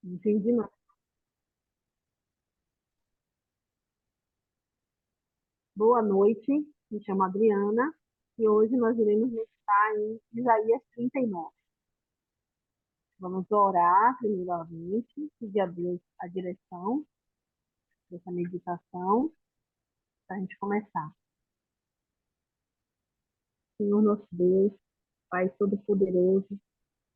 Não entendi nada. Boa noite, me chamo Adriana e hoje nós iremos meditar em Isaías 39. Vamos orar primeiramente, pedir a Deus a direção dessa meditação para a gente começar. Senhor nosso Deus, Pai Todo-Poderoso,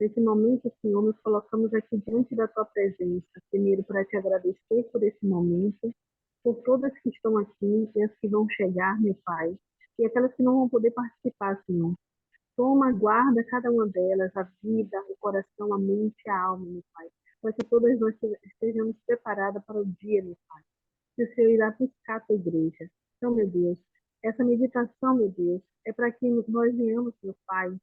nesse momento, Senhor, nos colocamos aqui diante da Tua presença, primeiro para te agradecer por esse momento, por todas que estão aqui e as que vão chegar, meu Pai, e aquelas que não vão poder participar, Senhor. Toma, guarda cada uma delas, a vida, o coração, a mente, a alma, meu Pai, para que todas nós estejamos preparadas para o dia, meu Pai, que o Senhor irá buscar a tua igreja. Então, meu Deus, essa meditação, meu Deus, é para que nós venhamos, meu Pai,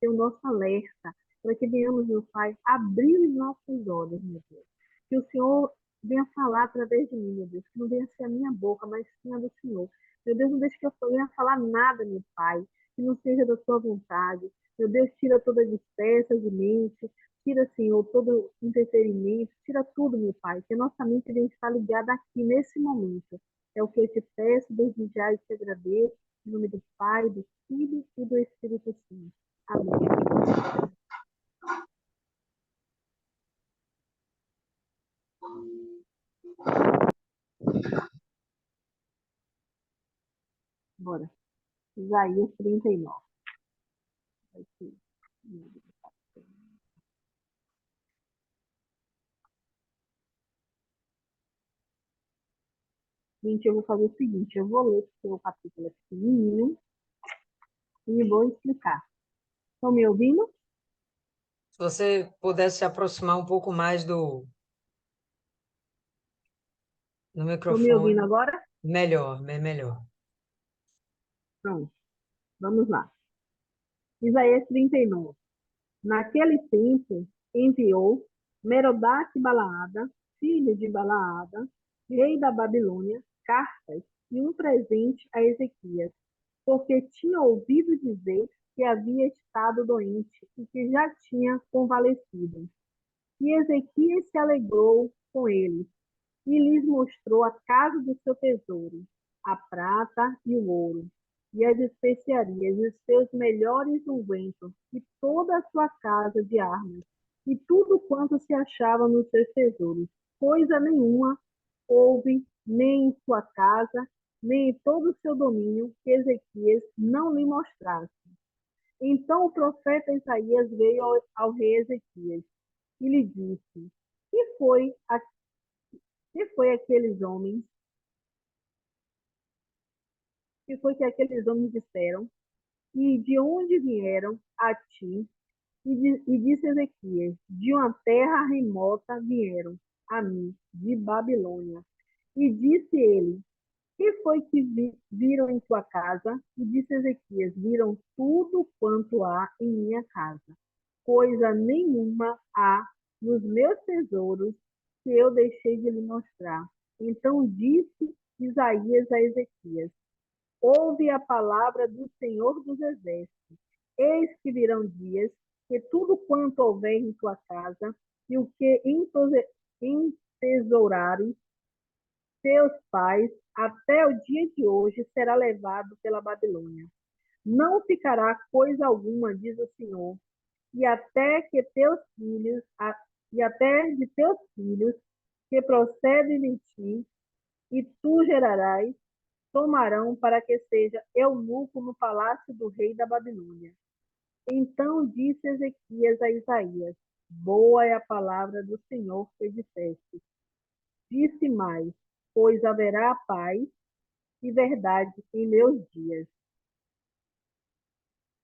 ter o nosso alerta, para que venhamos, meu Pai, abrir os nossos olhos, meu Deus. Que o Senhor venha falar através de mim, meu Deus, que não venha ser a minha boca, mas sim a do Senhor. Meu Deus, não deixe que eu venha falar nada, meu Pai, que não seja da sua vontade. Meu Deus, tira toda a despesa de mente, tira, Senhor, todo o entretenimento, tira tudo, meu Pai, que a nossa mente venha estar ligada aqui, nesse momento. É o que eu te peço, desde já e te agradeço, em nome do Pai, do Filho e do Espírito Santo. Amém. Bora. Isaías 39. Gente, eu vou fazer o seguinte, eu vou ler porque o capítulo é pequenininho e vou explicar. Estão me ouvindo? Se você pudesse se aproximar um pouco mais do Estão me ouvindo microfone, agora? melhor, bem melhor. Pronto, vamos lá. Isaías 39. Naquele tempo enviou Merodach-Balaada, filho de Balaada, rei da Babilônia, cartas e um presente a Ezequias, porque tinha ouvido dizer que havia estado doente e que já tinha convalescido. E Ezequias se alegrou com eles e lhes mostrou a casa do seu tesouro, a prata e o ouro, e as especiarias, e os seus melhores ungüentos, e toda a sua casa de armas, e tudo quanto se achava nos seus tesouros. Coisa nenhuma houve, nem em sua casa, nem em todo o seu domínio, que Ezequias não lhe mostrasse. Então o profeta Isaías veio ao rei Ezequias e lhe disse: Que foi, que foi aqueles homens que foi que aqueles homens disseram, e de onde vieram a ti? E disse Ezequias, de uma terra remota vieram a mim, de Babilônia. E disse ele, que foi que viram em tua casa? E disse Ezequias, viram tudo quanto há em minha casa. Coisa nenhuma há nos meus tesouros que eu deixei de lhe mostrar. Então disse Isaías a Ezequias, ouve a palavra do Senhor dos Exércitos. Eis que virão dias que tudo quanto houver em tua casa e o que entesourares teus pais até o dia de hoje será levado pela Babilônia. Não ficará coisa alguma, diz o Senhor, e até que teus filhos, e até de teus filhos que procedem de ti, e tu gerarás, tomarão para que seja eunuco no palácio do rei da Babilônia. Então disse Ezequias a Isaías, boa é a palavra do Senhor que disseste. Disse mais, pois haverá paz e verdade em meus dias.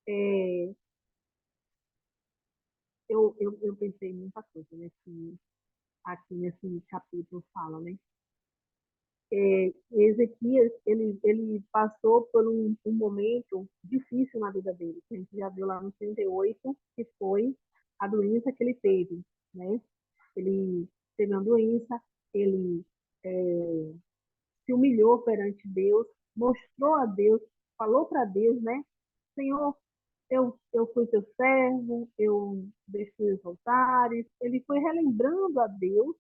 É, eu pensei em muita coisa aqui nesse capítulo fala, né? Ezequias, ele passou por um momento difícil na vida dele, que a gente já viu lá no 38, que foi a doença que ele teve, né? Ele teve uma doença, ele é, se humilhou perante Deus, mostrou a Deus, falou para Deus, né? Senhor, eu fui teu servo, eu destruí os altares. Ele foi relembrando a Deus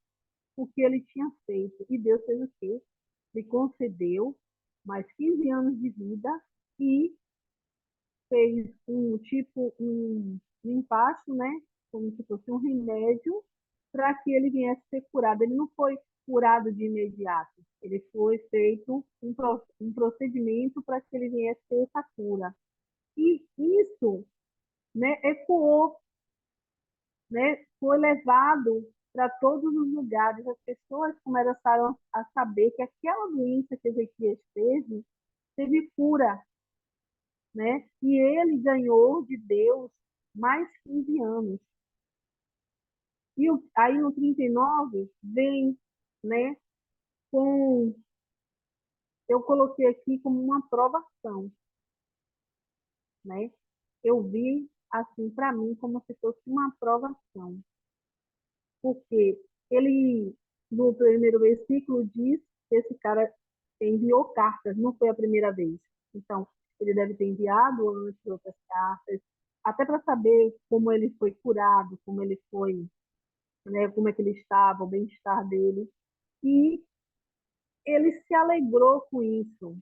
o que ele tinha feito. E Deus fez o quê? Lhe concedeu mais 15 anos de vida e fez um empacho, né? Como se fosse um remédio para que ele viesse ser curado. Ele não foi curado de imediato. Ele foi feito um procedimento para que ele viesse ter essa cura. E isso, né, ecoou, né, foi levado para todos os lugares. As pessoas começaram a saber que aquela doença que Ezequias teve cura, né? E ele ganhou de Deus mais 15 anos. E aí no 39 vem, né, com, eu coloquei aqui como uma provação, né? Eu vi assim para mim como se fosse uma provação, porque ele no primeiro versículo diz que esse cara enviou cartas, não foi a primeira vez. Então, ele deve ter enviado antes outras cartas, até para saber como ele foi curado, como ele foi, né, como é que ele estava, o bem-estar dele. E ele se alegrou com isso.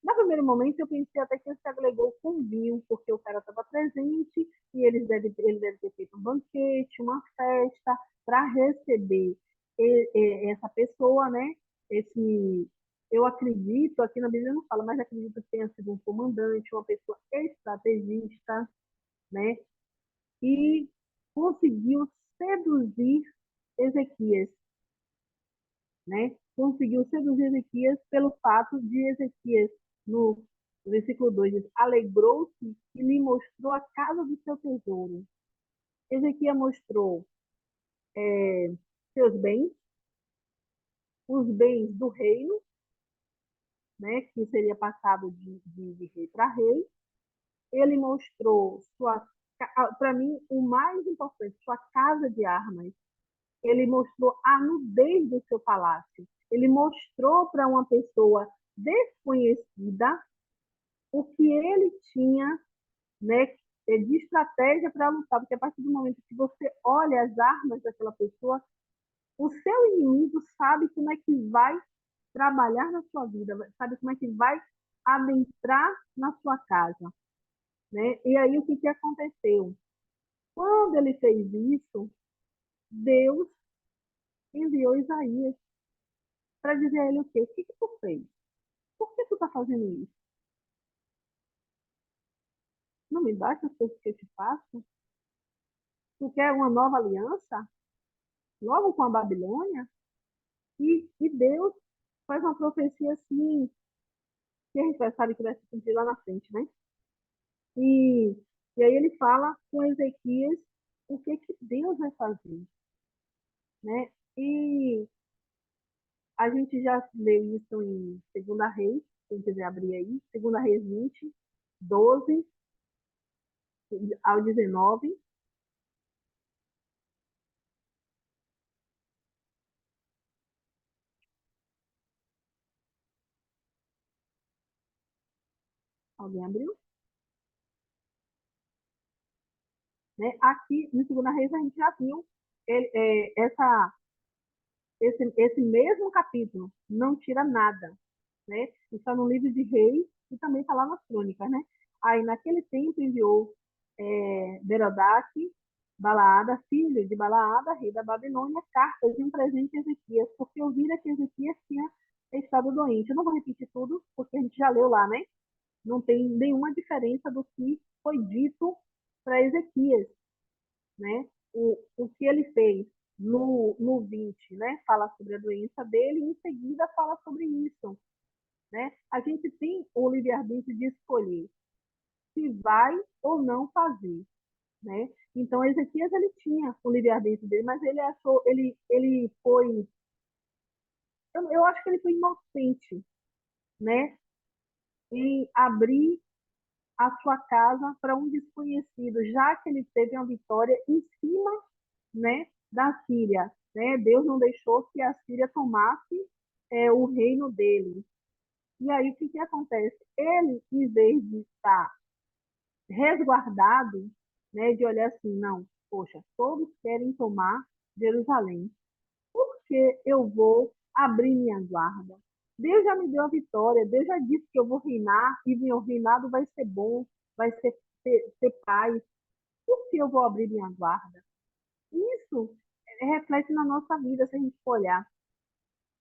No primeiro momento, eu pensei até que ele se alegrou com vinho, porque o cara estava presente e ele deve ter feito um banquete, uma festa, para receber essa pessoa, né? Esse, eu acredito, aqui na Bíblia não fala, mas acredito que tenha sido um comandante, uma pessoa estrategista, né? E conseguiu seduzir Ezequias, né? Conseguiu seduzir Ezequias pelo fato de Ezequias, no versículo 2, diz, alegrou-se e lhe mostrou a casa do seu tesouro. Ezequias mostrou seus bens, os bens do reino, né, que seria passado de rei para rei. Ele mostrou para mim, o mais importante, sua casa de armas. Ele mostrou a nudez do seu palácio. Ele mostrou para uma pessoa desconhecida o que ele tinha, né, de estratégia para lutar, porque a partir do momento que você olha as armas daquela pessoa, o seu inimigo sabe como é que vai trabalhar na sua vida, sabe como é que vai adentrar na sua casa, né? E aí o que aconteceu? Quando ele fez isso, Deus enviou Isaías para dizer a ele o quê? O que tu fez? Por que tu está fazendo isso? Não me basta as coisas que eu te faço? Tu quer uma nova aliança? Logo com a Babilônia? E Deus faz uma profecia assim, que a gente vai saber que vai se cumprir lá na frente, né? E, e aí ele fala com Ezequias o que Deus vai fazer, né? E a gente já leu isso em Segunda Reis, quem quiser abrir aí, Segunda Reis 20, 12 ao 19. Alguém abriu? Né? Aqui, no Segunda Reis, a gente já viu esse mesmo capítulo, não tira nada, né? Está no livro de Reis e também está lá nas crônicas, né? Aí, naquele tempo, enviou Berodaque, Balaada, filho de Balaada, rei da Babilônia, cartas de um presente a Ezequias, porque ouvira que Ezequias tinha estado doente. Eu não vou repetir tudo, porque a gente já leu lá, né? Não tem nenhuma diferença do que foi dito para Ezequias, né? O que ele fez no 20, né? Fala sobre a doença dele e em seguida fala sobre isso, né? A gente tem o livre-arbítrio de escolher se vai ou não fazer, né? Então, Ezequias, ele tinha o livre-arbítrio dele, mas ele achou, ele foi, eu acho que ele foi inocente, né? Em abrir a sua casa para um desconhecido, já que ele teve uma vitória em cima, né, da Síria, né? Deus não deixou que a Síria tomasse o reino dele. E aí o que acontece? Ele, em vez de estar resguardado, né, de olhar assim, não, poxa, todos querem tomar Jerusalém, porque eu vou abrir minha guarda. Deus já me deu a vitória, Deus já disse que eu vou reinar e meu reinado vai ser bom, vai ser paz. Por que eu vou abrir minha guarda? Isso reflete na nossa vida, se a gente for olhar,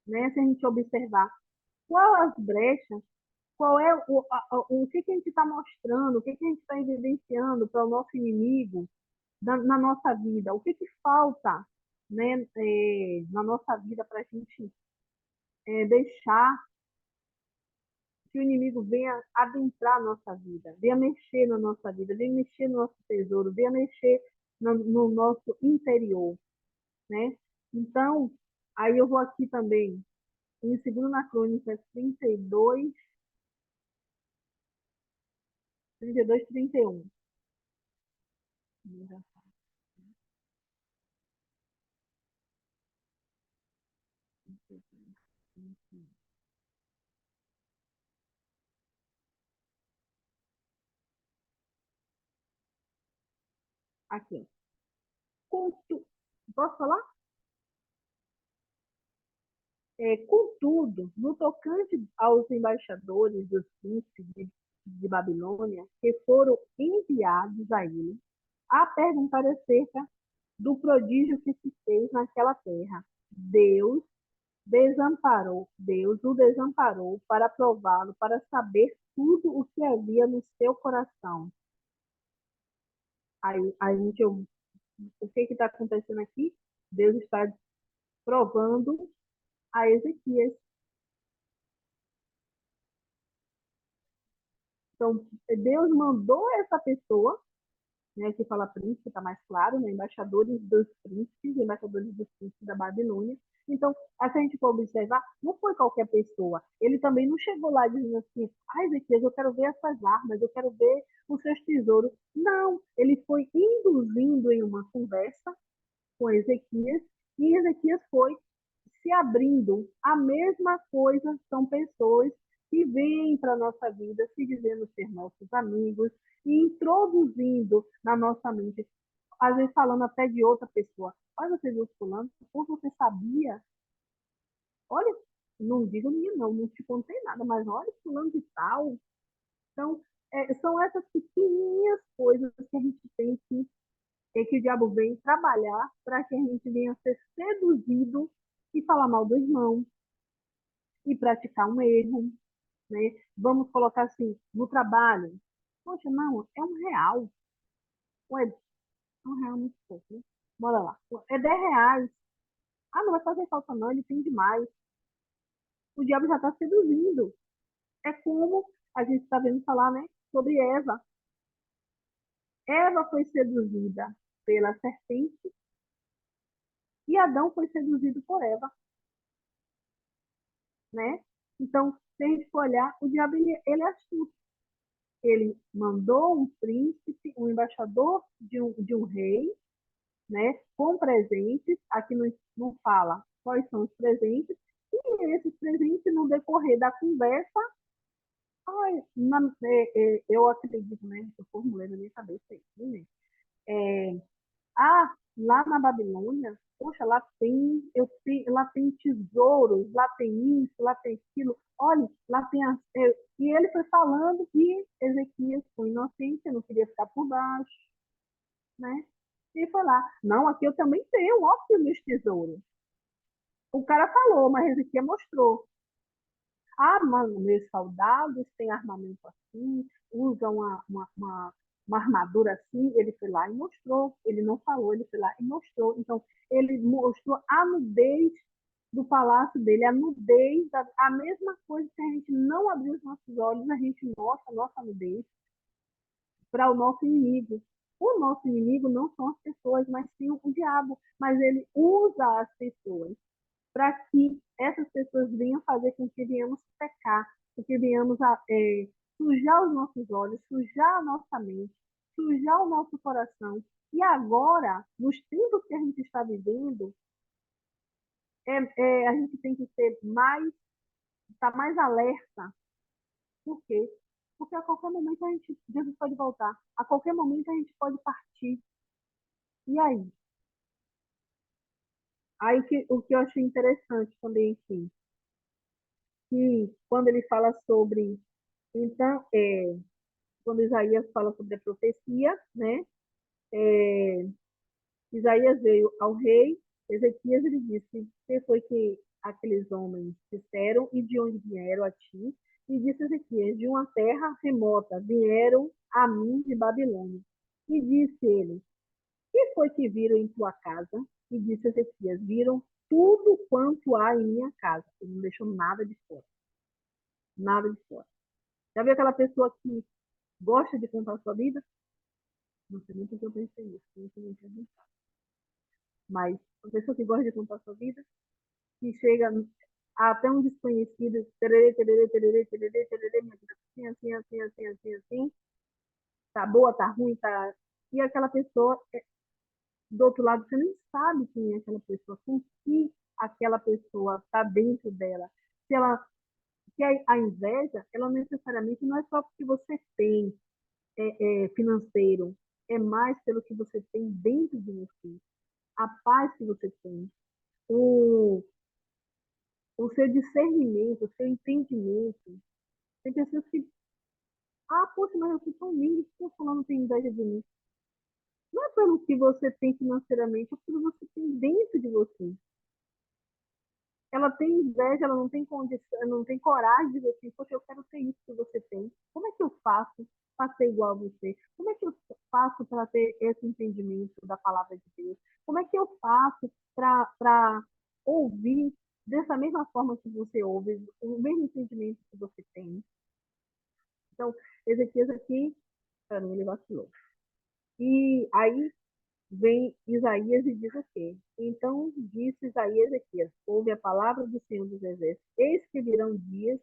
né? Se a gente observar qual as brechas, qual é o que a gente está mostrando, o que a gente está evidenciando para o nosso inimigo na nossa vida, o que falta, né, na nossa vida para a gente deixar que o inimigo venha adentrar a nossa vida, venha mexer na nossa vida, venha mexer no nosso tesouro, venha mexer no nosso interior, né? Então, aí eu vou aqui também, em 2 Crônicas 32, 31. Aqui. Posso falar? Contudo, no tocante aos embaixadores dos príncipes de Babilônia, que foram enviados a ele, a perguntar acerca do prodígio que se fez naquela terra, Deus o desamparou para prová-lo, para saber tudo o que havia no seu coração. Aí a gente, o que está acontecendo aqui? Deus está provando a Ezequias. Então, Deus mandou essa pessoa, né, que fala príncipe, está mais claro, né, embaixadores dos príncipes da Babilônia. Então, se a gente for observar, não foi qualquer pessoa. Ele também não chegou lá dizendo assim, Ezequias, eu quero ver essas armas, eu quero ver os seus tesouros. Não, ele foi induzindo em uma conversa com Ezequias, e Ezequias foi se abrindo. A mesma coisa são pessoas que vêm para a nossa vida se dizendo ser nossos amigos e introduzindo na nossa mente, às vezes falando até de outra pessoa. Olha, você viu fulano, ou você sabia? Olha, não digo minha não te contei nada, mas olha fulano de tal. Então, são essas pequeninhas coisas que a gente tem que o diabo vem trabalhar para que a gente venha ser seduzido e falar mal do irmão e praticar um erro, né? Vamos colocar assim, no trabalho, poxa, não, é R$ 1, ou é R$ 1 muito pouco, né? Bora lá, é R$ 10. Ah, não vai fazer falta não, ele tem demais. O diabo já está seduzindo. É como a gente está vendo falar, né, sobre Eva. Eva foi seduzida pela serpente e Adão foi seduzido por Eva, né? Então, se a gente for olhar, o diabo ele é astuto. Ele mandou um príncipe, um embaixador de um rei, né, com presentes. Aqui não fala quais são os presentes, e esses presentes, no decorrer da conversa, eu acredito, né, eu formulei na minha cabeça isso, né? É, lá na Babilônia, poxa, lá tem tesouros, lá tem isso, lá tem aquilo. Olha, lá tem e ele foi falando que Ezequias foi inocente, não queria ficar por baixo, né? E foi lá, não, aqui eu também tenho, ó, aqui os meus tesouros. O cara falou, mas Ezequias mostrou. Ah, mano, meus soldados têm armamento assim, usam uma armadura assim. Ele foi lá e mostrou. Ele não falou, ele foi lá e mostrou. Então, ele mostrou a nudez do palácio dele, a nudez, a mesma coisa que a gente não abriu os nossos olhos, a gente mostra a nossa nudez para o nosso inimigo. O nosso inimigo não são as pessoas, mas sim o diabo. Mas ele usa as pessoas para que essas pessoas venham fazer com que venhamos pecar, com que venhamos sujar os nossos olhos, sujar a nossa mente, sujar o nosso coração. E agora, nos tempos que a gente está vivendo, a gente tem que ser estar mais alerta. Por quê? Porque a qualquer momento Jesus pode voltar. A qualquer momento a gente pode partir. E aí? Aí o que eu achei interessante também aqui, que quando ele fala sobre, então, quando Isaías fala sobre a profecia, né? Isaías veio ao rei Ezequias e lhe disse: que foi que aqueles homens disseram e de onde vieram a ti? E disse Ezequias: de uma terra remota vieram a mim de Babilônia. E disse ele: que foi que viram em tua casa? E disse Ezequias: viram tudo quanto há em minha casa. Ele não deixou nada de fora. Nada de fora. Já viu aquela pessoa que gosta de contar a sua vida? Não sei nem porque eu pensei nisso. Mas uma pessoa que gosta de contar a sua vida, que chega até um desconhecido, tererê, tererê, tererê, tererê, tererê, minha vida assim, assim, assim, assim, assim, assim, tá boa, tá ruim, tá... E aquela pessoa, do outro lado, você nem sabe quem é aquela pessoa, com que aquela pessoa está dentro dela. Se ela, que a inveja, ela necessariamente não é só porque você tem financeiro, é mais pelo que você tem dentro de você, a paz que você tem, o, o seu discernimento, o seu entendimento. Tem pessoas que, poxa, mas eu sou tão lindo, por que o fulano tem inveja de mim? Não é pelo que você tem financeiramente, é pelo que você tem dentro de você. Ela tem inveja, ela não tem condição, não tem coragem de dizer assim, poxa, eu quero ter isso que você tem. Como é que eu faço para ser igual a você? Como é que eu faço para ter esse entendimento da palavra de Deus? Como é que eu faço para ouvir dessa mesma forma que você ouve, o mesmo entendimento que você tem? Então, Ezequias aqui, para mim, ele vacilou. E aí vem Isaías e diz o quê? Então disse Isaías a Ezequias: ouve a palavra do Senhor dos Exércitos. Eis que virão dias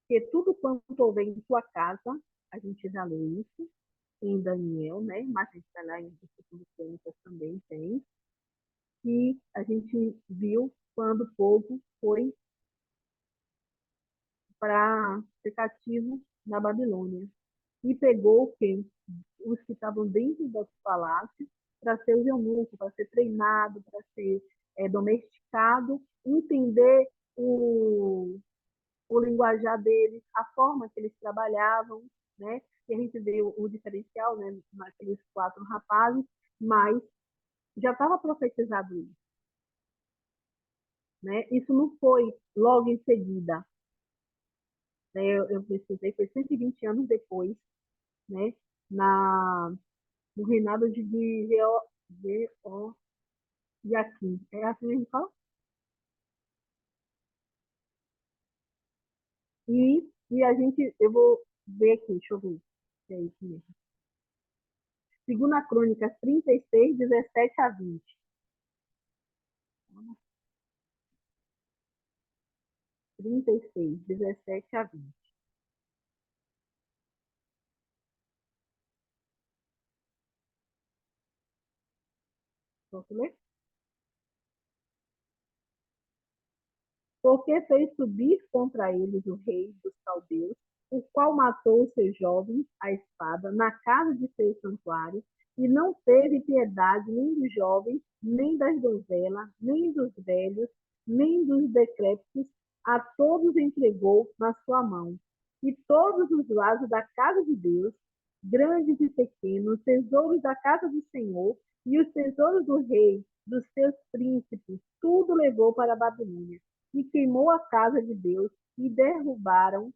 que tudo quanto houver em tua casa, a gente já leu isso em Daniel, né? Mas a gente está lá em Segundo Crônicas também tem, que a gente viu quando o povo foi para ser cativo na Babilônia. E pegou quem? Os que estavam dentro do palácio para ser os eunucos, para ser treinado, para ser domesticado, entender o linguajar deles, a forma que eles trabalhavam, né? E a gente vê o diferencial, né, naqueles 4 rapazes, mas já estava profetizado isso, né? Isso não foi logo em seguida, né? Eu pesquisei, foi 120 anos depois, né? No reinado de Jeoaquim. É assim mesmo que fala? E a gente, eu vou ver aqui, deixa eu ver se é isso mesmo. Segunda Crônicas 36, 17 a 20. 36, 17 a 20. Posso ler? Porque fez subir contra eles o rei dos caldeus, o qual matou os seus jovens à espada na casa de seu santuário, e não teve piedade nem dos jovens, nem das donzelas, nem dos velhos, nem dos decrépitos, a todos entregou na sua mão. E todos os vasos da casa de Deus, grandes e pequenos, tesouros da casa do Senhor, e os tesouros do rei, dos seus príncipes, tudo levou para a Babilônia e queimou a casa de Deus e derrubaram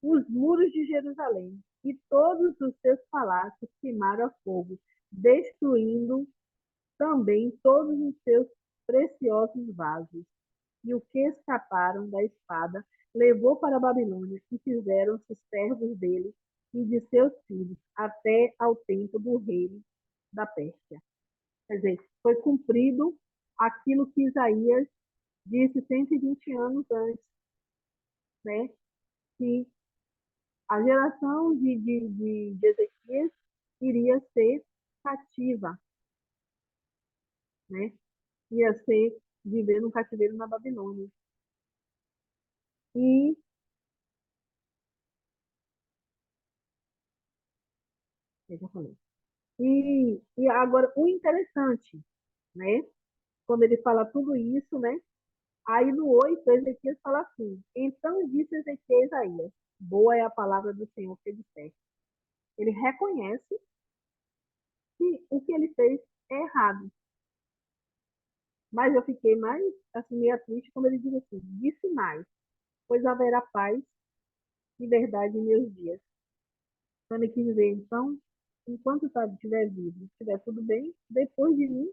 os muros de Jerusalém e todos os seus palácios queimaram a fogo, destruindo também todos os seus preciosos vasos. E o que escaparam da espada levou para a Babilônia e fizeram-se servos dele e de seus filhos até ao tempo do reino da Pérsia. Quer dizer, foi cumprido aquilo que Isaías disse 120 anos antes, né? Que a geração de Ezequias iria ser cativa, né? Ia ser viver no cativeiro na Babilônia. E Exatamente. E agora, o interessante, né? Quando ele fala tudo isso, né? Aí no 8, Ezequias fala assim: Então disse Ezequias a Isaías: Boa é a palavra do Senhor que disseste. Ele reconhece que o que ele fez é errado. Mas eu fiquei mais assim, meio triste quando ele diz assim: Disse mais, pois haverá paz e verdade em meus dias. Então ele quis dizer, então, enquanto estiver vivo, estiver tudo bem, depois de mim,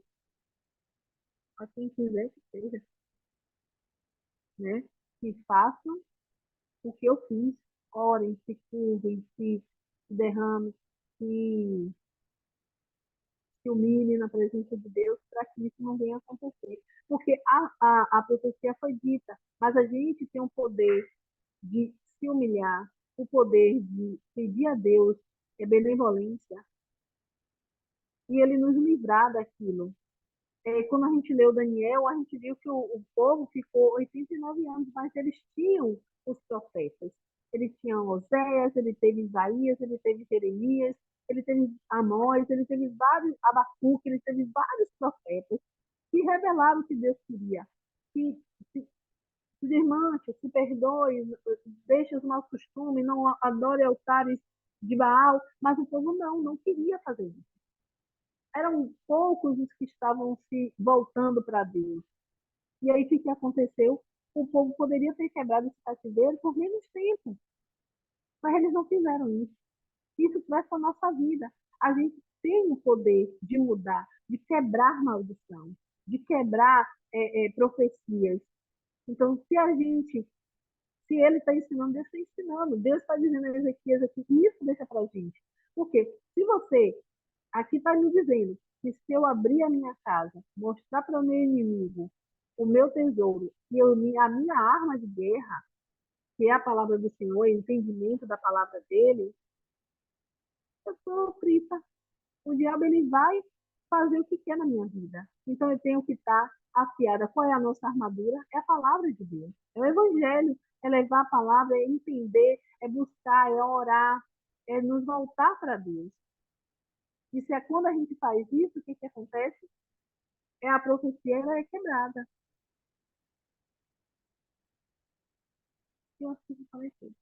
a quem quiser que seja, né? Que façam o que eu fiz, orem, se curvem, se derramem, se, se humilhem na presença de Deus para que isso não venha a acontecer. Porque a profecia foi dita, mas a gente tem o poder de se humilhar, o poder de pedir a Deus benevolência e ele nos livrar daquilo. Quando a gente leu Daniel, a gente viu que o povo ficou 89 anos, mas eles tinham os profetas. Ele tinha Oséias, ele teve Isaías, ele teve Jeremias, ele teve Amós, ele teve vários, Abacuque, ele teve vários profetas que revelaram o que Deus queria. Que se desmanche, se perdoe, deixe os maus costumes, não adore altares de Baal, mas o povo não queria fazer isso. Eram poucos os que estavam se voltando para Deus. E aí, o que aconteceu? O povo poderia ter quebrado esse cativeiro por menos tempo, mas eles não fizeram isso. Isso traz para a nossa vida. A gente tem o poder de mudar, de quebrar maldição, de quebrar profecias. Então, se ele está ensinando, Deus está ensinando. Deus está dizendo a Ezequias aqui, isso deixa para a gente. Porque se você, aqui está me dizendo, que se eu abrir a minha casa, mostrar para o meu inimigo o meu tesouro e a minha arma de guerra, que é a palavra do Senhor, o entendimento da palavra dele, eu estou frita. O diabo ele vai fazer o que quer na minha vida. Então eu tenho que estar afiada. Qual é a nossa armadura? É a palavra de Deus. É o evangelho. É levar a palavra, é entender, é buscar, é orar, é nos voltar para Deus. E se é quando a gente faz isso, o que acontece? A profecia ela é quebrada. Eu acho que eu falei tudo.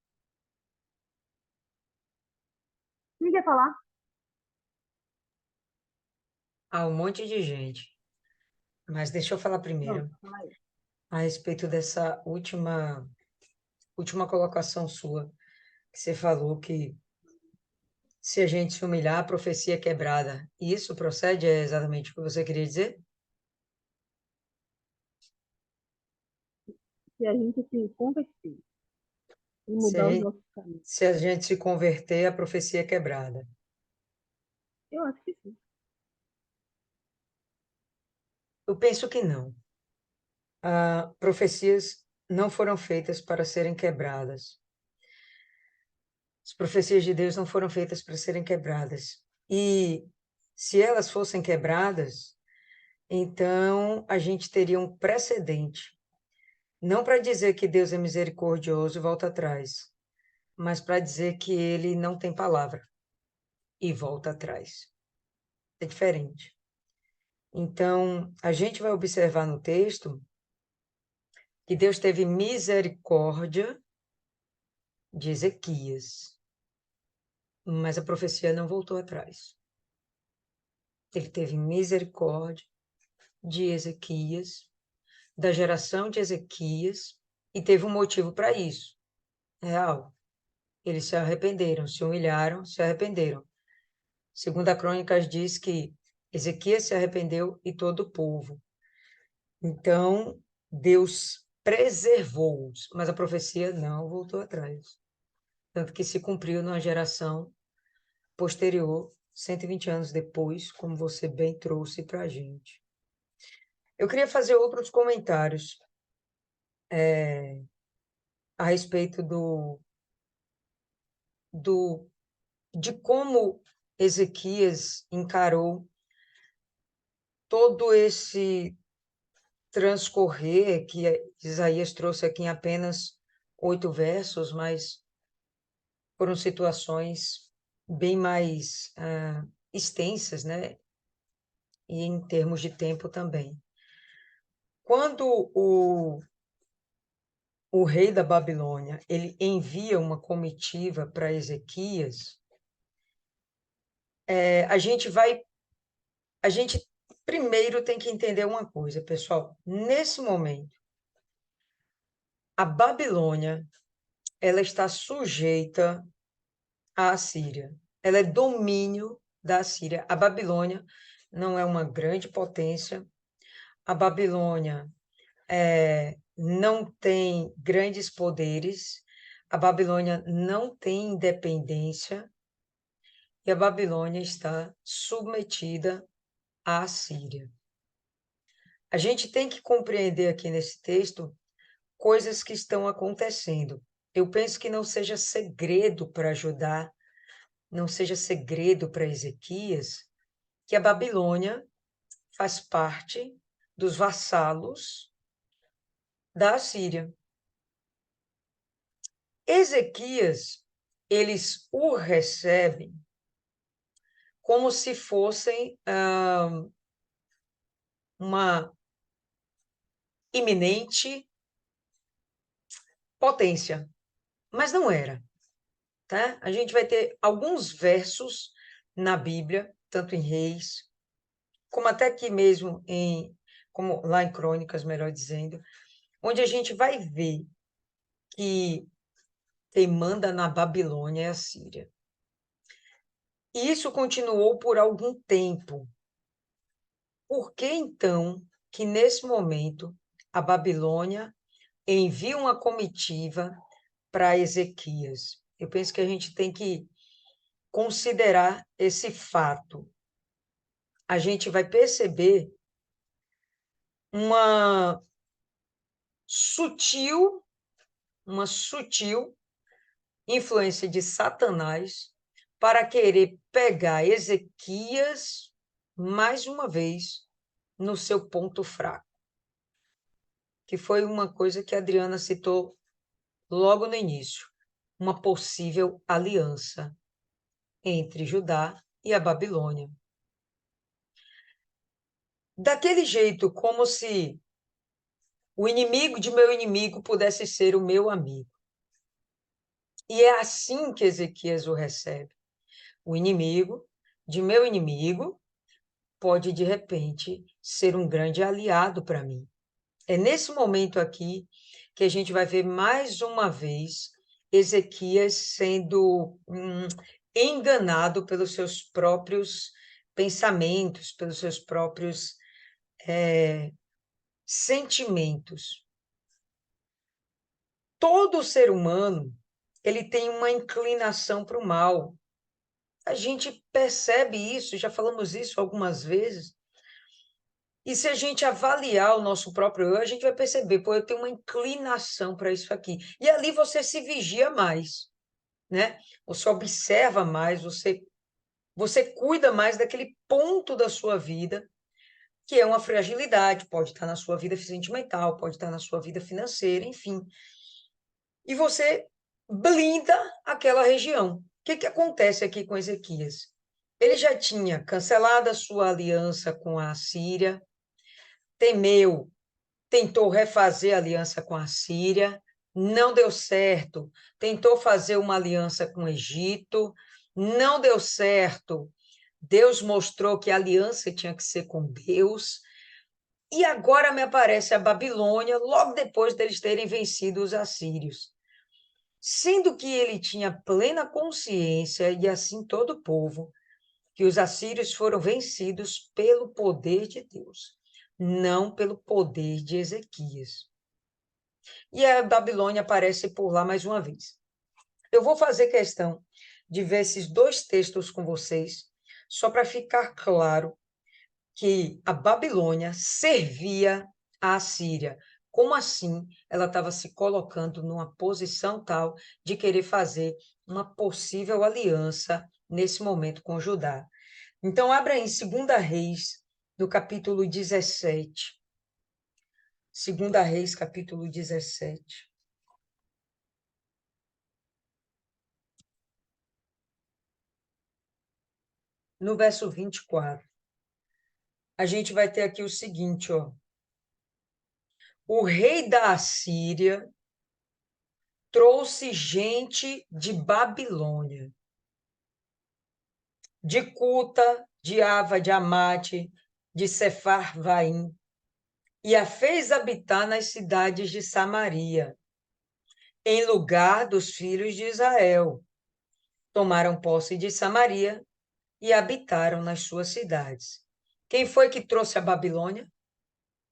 Quem quer falar? Há um monte de gente. Mas deixa eu falar Pronto, primeiro fala aí. a respeito dessa última colocação sua, que você falou que se a gente se humilhar, a profecia é quebrada. E isso procede, é exatamente o que você queria dizer? Se a gente se converter e Se a mudar os gente, nossos caminhos. se a gente se converter, a profecia é quebrada. Eu acho que sim. Eu penso que não. Profecias não foram feitas para serem quebradas. As profecias de Deus não foram feitas para serem quebradas. E se elas fossem quebradas, então a gente teria um precedente. Não para dizer que Deus é misericordioso e volta atrás, mas para dizer que ele não tem palavra e volta atrás. É diferente. Então, a gente vai observar no texto que Deus teve misericórdia de Ezequias, mas a profecia não voltou atrás. Ele teve misericórdia de Ezequias, da geração de Ezequias, e teve um motivo para isso. Real. Eles se arrependeram, se humilharam, se arrependeram. Segunda Crônicas diz que Ezequias se arrependeu e todo o povo. Então, Deus preservou-os, mas a profecia não voltou atrás. Tanto que se cumpriu numa geração posterior, 120 anos depois, como você bem trouxe para a gente. Eu queria fazer outros comentários a respeito de como Ezequias encarou todo esse transcorrer que Isaías trouxe aqui em apenas 8 versos, mas foram situações bem mais extensas, né? E em termos de tempo também. Quando o rei da Babilônia ele envia uma comitiva para Ezequias, a gente primeiro tem que entender uma coisa, pessoal. Nesse momento, a Babilônia ela está sujeita à Assíria. Ela é domínio da Assíria. A Babilônia não é uma grande potência. A Babilônia não tem grandes poderes. A Babilônia não tem independência. E a Babilônia está submetida à Assíria. A gente tem que compreender aqui nesse texto coisas que estão acontecendo. Eu penso que não seja segredo para Judá, não seja segredo para Ezequias, que a Babilônia faz parte dos vassalos da Assíria. Ezequias, eles o recebem como se fossem uma iminente potência, mas não era, tá? A gente vai ter alguns versos na Bíblia, tanto em Reis, como até aqui mesmo como lá em Crônicas, melhor dizendo, onde a gente vai ver que quem manda na Babilônia é a Síria. E isso continuou por algum tempo. Por que então que nesse momento a Babilônia envia uma comitiva para Ezequias? Eu penso que a gente tem que considerar esse fato. A gente vai perceber uma sutil, uma sutil influência de Satanás para querer pegar Ezequias mais uma vez no seu ponto fraco, que foi uma coisa que a Adriana citou logo no início, uma possível aliança entre Judá e a Babilônia. Daquele jeito, como se o inimigo de meu inimigo pudesse ser o meu amigo. E é assim que Ezequias o recebe. O inimigo de meu inimigo pode, de repente, ser um grande aliado para mim. É nesse momento aqui que a gente vai ver mais uma vez Ezequias sendo enganado pelos seus próprios pensamentos, pelos seus próprios sentimentos. Todo ser humano ele tem uma inclinação para o mal. A gente percebe isso, já falamos isso algumas vezes. E se a gente avaliar o nosso próprio eu, a gente vai perceber, pô, eu tenho uma inclinação para isso aqui. E ali você se vigia mais, né? Você observa mais, você cuida mais daquele ponto da sua vida que é uma fragilidade, pode estar na sua vida sentimental, pode estar na sua vida financeira, enfim. E você blinda aquela região. O que acontece aqui com Ezequias? Ele já tinha cancelado a sua aliança com a Síria, temeu, tentou refazer a aliança com a Síria, não deu certo, tentou fazer uma aliança com o Egito, não deu certo. Deus mostrou que a aliança tinha que ser com Deus. E agora me aparece a Babilônia, logo depois deles terem vencido os assírios. Sendo que ele tinha plena consciência, e assim todo o povo, que os assírios foram vencidos pelo poder de Deus, não pelo poder de Ezequias. E a Babilônia aparece por lá mais uma vez. Eu vou fazer questão de ver esses dois textos com vocês, só para ficar claro que a Babilônia servia à Síria. Como assim ela estava se colocando numa posição tal de querer fazer uma possível aliança nesse momento com Judá? Então, abra em 2 Reis, no capítulo 17. 2 Reis, capítulo 17. no verso 24, a gente vai ter aqui o seguinte, ó. O rei da Assíria trouxe gente de Babilônia, de Cuta, de Ava, de Amate, de Sefarvaim, e a fez habitar nas cidades de Samaria, em lugar dos filhos de Israel. Tomaram posse de Samaria e habitaram nas suas cidades. Quem foi que trouxe a Babilônia?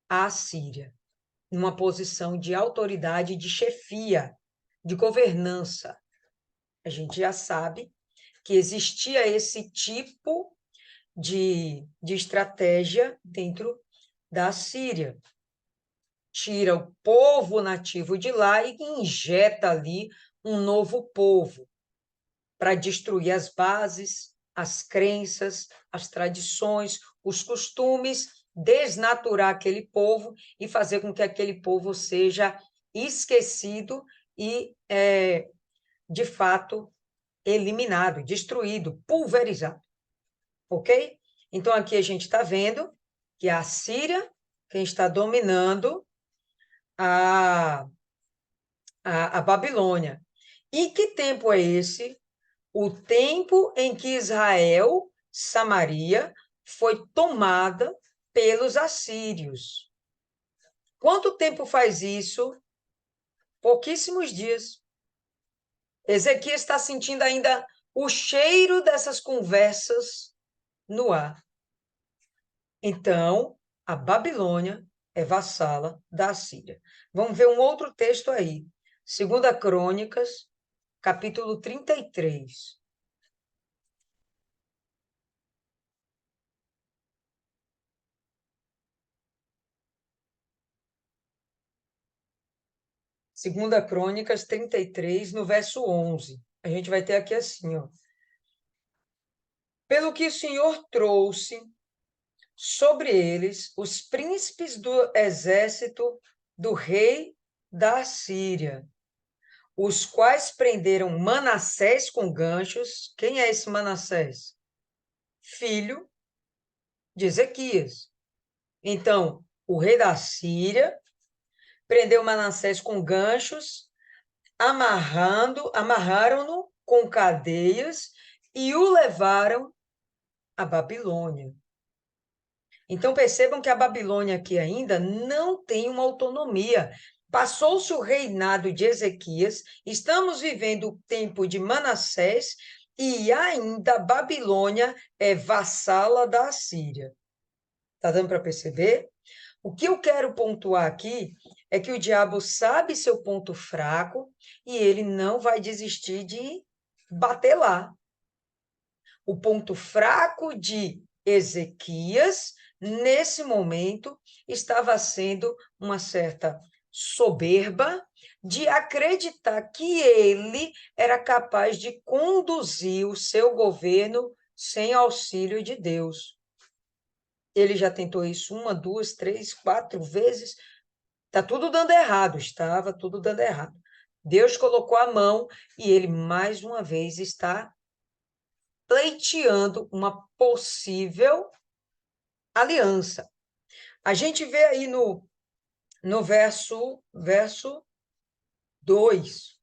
A Assíria, numa posição de autoridade, de chefia, de governança. A gente já sabe que existia esse tipo de estratégia dentro da Síria. Tira o povo nativo de lá e injeta ali um novo povo para destruir as bases, as crenças, as tradições, os costumes, desnaturar aquele povo e fazer com que aquele povo seja esquecido e, de fato, eliminado, destruído, pulverizado. Ok? Então, aqui a gente está vendo que a Síria, quem está dominando a, a Babilônia. E que tempo é esse? O tempo em que Israel, Samaria, foi tomada pelos assírios. Quanto tempo faz isso? Pouquíssimos dias. Ezequias está sentindo ainda o cheiro dessas conversas no ar. Então, a Babilônia é vassala da Assíria. Vamos ver um outro texto aí. 2 Crônicas, capítulo 33. Segunda Crônicas 33, no verso 11. A gente vai ter aqui assim, ó. Pelo que o Senhor trouxe sobre eles os príncipes do exército do rei da Síria, os quais prenderam Manassés com ganchos. Quem é esse Manassés? Filho de Ezequias. Então, o rei da Síria prendeu Manassés com ganchos, amarraram-no com cadeias e o levaram à Babilônia. Então percebam que a Babilônia aqui ainda não tem uma autonomia. Passou-se o reinado de Ezequias, estamos vivendo o tempo de Manassés e ainda a Babilônia é vassala da Assíria. Está dando para perceber? O que eu quero pontuar aqui é que o diabo sabe seu ponto fraco e ele não vai desistir de bater lá. O ponto fraco de Ezequias, nesse momento, estava sendo uma certa soberba de acreditar que ele era capaz de conduzir o seu governo sem auxílio de Deus. Ele já tentou isso 1, 2, 3, 4 vezes. Está tudo dando errado, estava tudo dando errado. Deus colocou a mão e ele, mais uma vez, está pleiteando uma possível aliança. A gente vê aí no verso 2.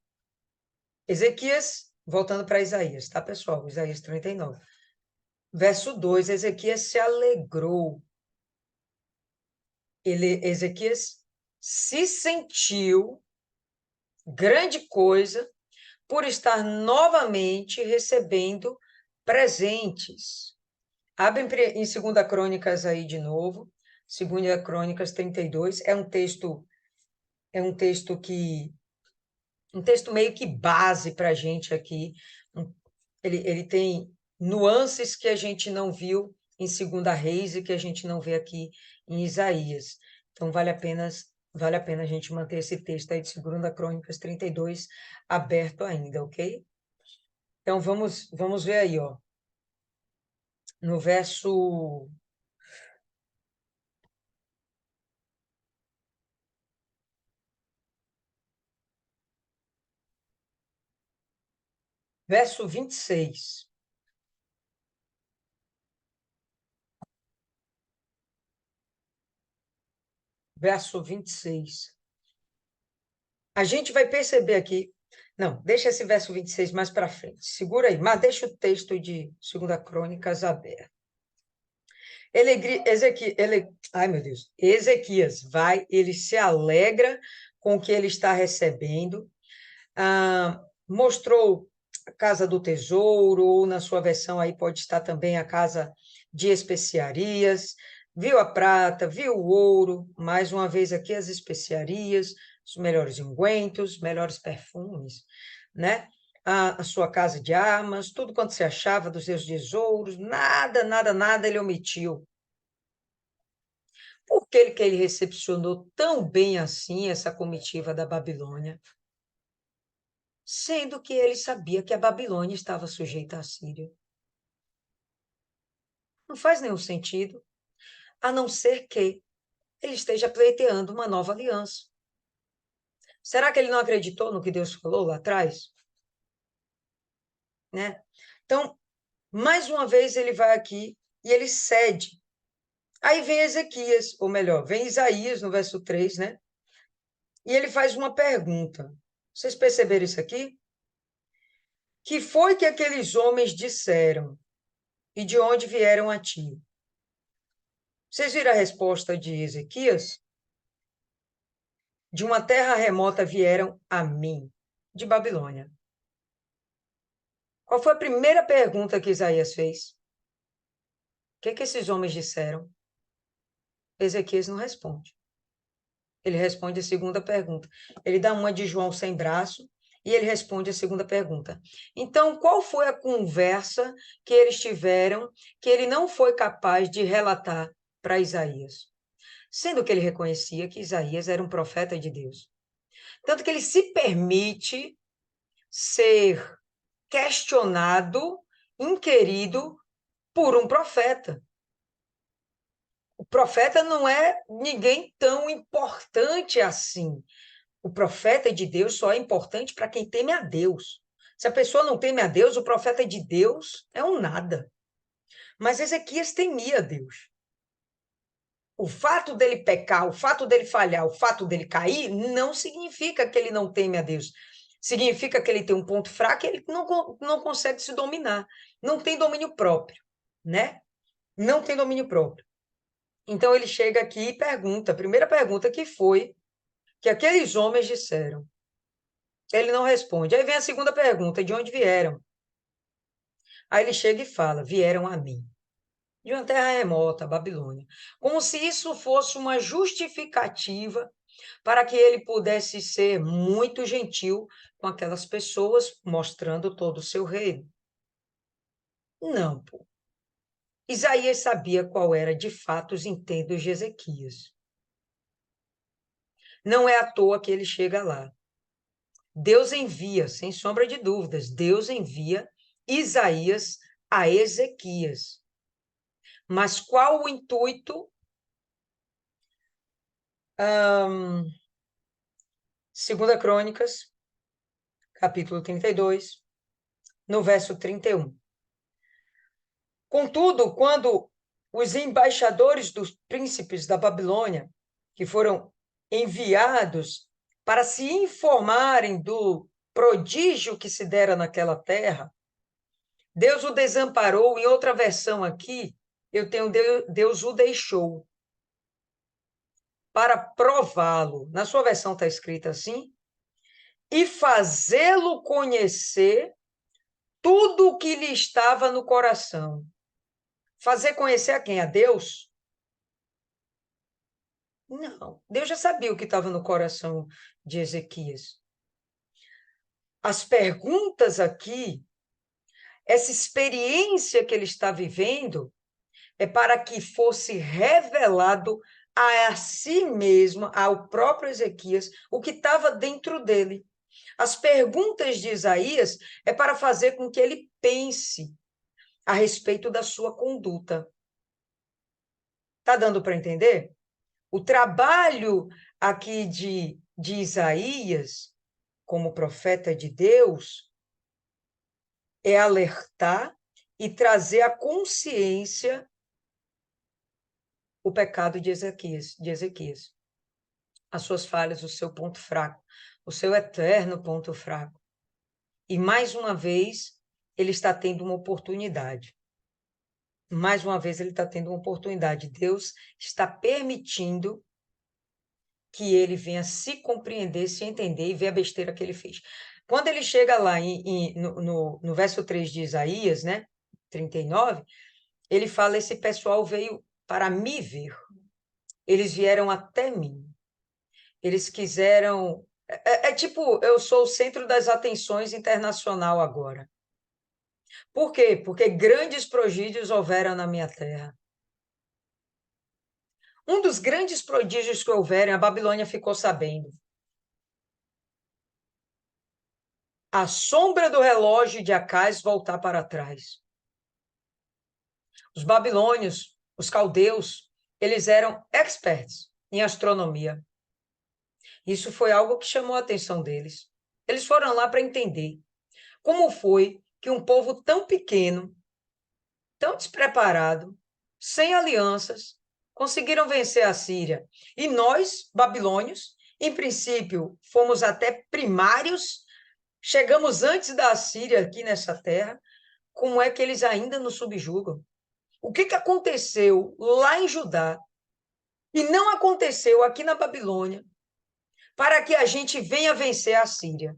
Ezequias, voltando para Isaías, tá, pessoal? Isaías 39. Verso 2, Ezequias se alegrou. Ezequias se sentiu grande coisa por estar novamente recebendo presentes. Abre em 2 Crônicas aí de novo, 2 Crônicas 32, é um texto que um texto meio que base para a gente aqui. Ele tem nuances que a gente não viu em 2 Reis e que a gente não vê aqui em Isaías. Então, vale a pena a gente manter esse texto aí de 2 Crônicas 32 aberto ainda, ok? Então, vamos ver aí, ó. No verso 26. verso 26. A gente vai perceber aqui. Não, deixa esse verso 26 mais para frente. Segura aí, mas deixa o texto de 2 Crônicas aberto. Ai, meu Deus. Ezequias vai, ele se alegra com o que ele está recebendo. Mostrou a casa do tesouro, ou na sua versão aí pode estar também a casa de especiarias. Viu a prata, viu o ouro, mais uma vez aqui as especiarias, os melhores ungüentos, melhores perfumes, né? A sua casa de armas, tudo quanto se achava dos seus tesouros, nada, nada, nada ele omitiu. Por que ele recepcionou tão bem assim essa comitiva da Babilônia? Sendo que ele sabia que a Babilônia estava sujeita à Síria. Não faz nenhum sentido, a não ser que ele esteja pleiteando uma nova aliança. Será que ele não acreditou no que Deus falou lá atrás? Né? Então, mais uma vez ele vai aqui e ele cede. Aí vem Ezequias, ou melhor, vem Isaías no verso 3, né? E ele faz uma pergunta. Vocês perceberam isso aqui? Que foi que aqueles homens disseram? E de onde vieram a ti? Vocês viram a resposta de Ezequias? De uma terra remota vieram a mim, de Babilônia. Qual foi a primeira pergunta que Isaías fez? O que esses homens disseram? Ezequias não responde. Ele responde a segunda pergunta. Ele dá uma de João sem braço e ele responde a segunda pergunta. Então, qual foi a conversa que eles tiveram que ele não foi capaz de relatar para Isaías? Sendo que ele reconhecia que Isaías era um profeta de Deus. Tanto que ele se permite ser questionado, inquirido por um profeta. O profeta não é ninguém tão importante assim. O profeta de Deus só é importante para quem teme a Deus. Se a pessoa não teme a Deus, o profeta de Deus é um nada. Mas Ezequias temia a Deus. O fato dele pecar, o fato dele falhar, o fato dele cair, não significa que ele não teme a Deus. Significa que ele tem um ponto fraco e ele não consegue se dominar. Não tem domínio próprio, né? Não tem domínio próprio. Então ele chega aqui e pergunta, a primeira pergunta que foi que aqueles homens disseram. Ele não responde. Aí vem a segunda pergunta, de onde vieram? Aí ele chega e fala, vieram a mim. De uma terra remota, a Babilônia. Como se isso fosse uma justificativa para que ele pudesse ser muito gentil com aquelas pessoas, mostrando todo o seu reino. Não, pô. Isaías sabia qual era de fato os intentos de Ezequias. Não é à toa que ele chega lá. Deus envia, sem sombra de dúvidas, Deus envia Isaías a Ezequias. Mas qual o intuito? 2 Crônicas, capítulo 32, no verso 31. Contudo, quando os embaixadores dos príncipes da Babilônia, que foram enviados para se informarem do prodígio que se dera naquela terra, Deus o desamparou. Em outra versão aqui, eu tenho Deus o deixou para prová-lo. Na sua versão está escrito assim, e fazê-lo conhecer tudo o que lhe estava no coração. Fazer conhecer a quem? A Deus? Não. Deus já sabia o que estava no coração de Ezequias. As perguntas aqui, essa experiência que ele está vivendo, é para que fosse revelado a si mesmo, ao próprio Ezequias, o que estava dentro dele. As perguntas de Isaías é para fazer com que ele pense a respeito da sua conduta. Está dando para entender? O trabalho aqui de Isaías, como profeta de Deus, é alertar e trazer à consciência o pecado de Ezequias. as suas falhas, o seu ponto fraco, o seu eterno ponto fraco. E mais uma vez, ele está tendo uma oportunidade. Mais uma vez, ele está tendo uma oportunidade. Deus está permitindo que ele venha se compreender, se entender e ver a besteira que ele fez. Quando ele chega lá no verso 3 de Isaías, né, 39, ele fala, esse pessoal veio para me ver. Eles vieram até mim. Eles quiseram... É tipo, eu sou o centro das atenções internacional agora. Por quê? Porque grandes prodígios houveram na minha terra. Um dos grandes prodígios que houveram, a Babilônia ficou sabendo. A sombra do relógio de Acais voltar para trás. Os babilônios, os caldeus, eles eram experts em astronomia. Isso foi algo que chamou a atenção deles. Eles foram lá para entender como foi que um povo tão pequeno, tão despreparado, sem alianças, conseguiram vencer a Síria. E nós, babilônios, em princípio, fomos até primários, chegamos antes da Síria aqui nessa terra, como é que eles ainda nos subjugam? O que aconteceu lá em Judá e não aconteceu aqui na Babilônia para que a gente venha vencer a Síria?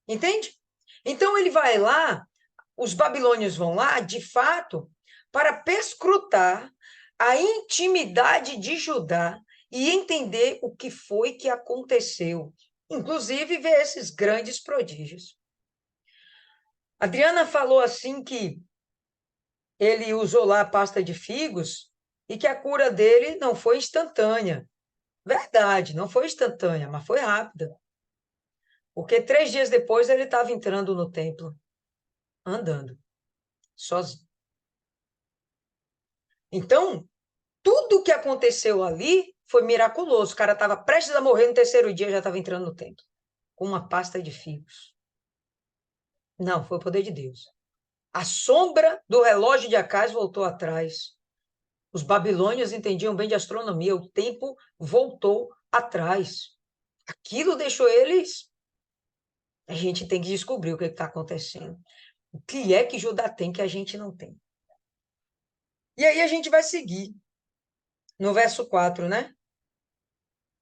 Entende? Então ele vai lá, os babilônios vão lá, de fato, para perscrutar a intimidade de Judá e entender o que foi que aconteceu, inclusive ver esses grandes prodígios. Adriana falou assim que ele usou lá a pasta de figos e que a cura dele não foi instantânea. Verdade, não foi instantânea, mas foi rápida. Porque 3 dias depois ele estava entrando no templo, andando, sozinho. Então, tudo que aconteceu ali foi miraculoso. O cara estava prestes a morrer, no terceiro dia já estava entrando no templo, com uma pasta de figos. Não, foi o poder de Deus. A sombra do relógio de Acais voltou atrás. Os babilônios entendiam bem de astronomia, o tempo voltou atrás. Aquilo deixou eles... A gente tem que descobrir o que está acontecendo. O que é que Judá tem que a gente não tem? E aí a gente vai seguir no verso 4, né?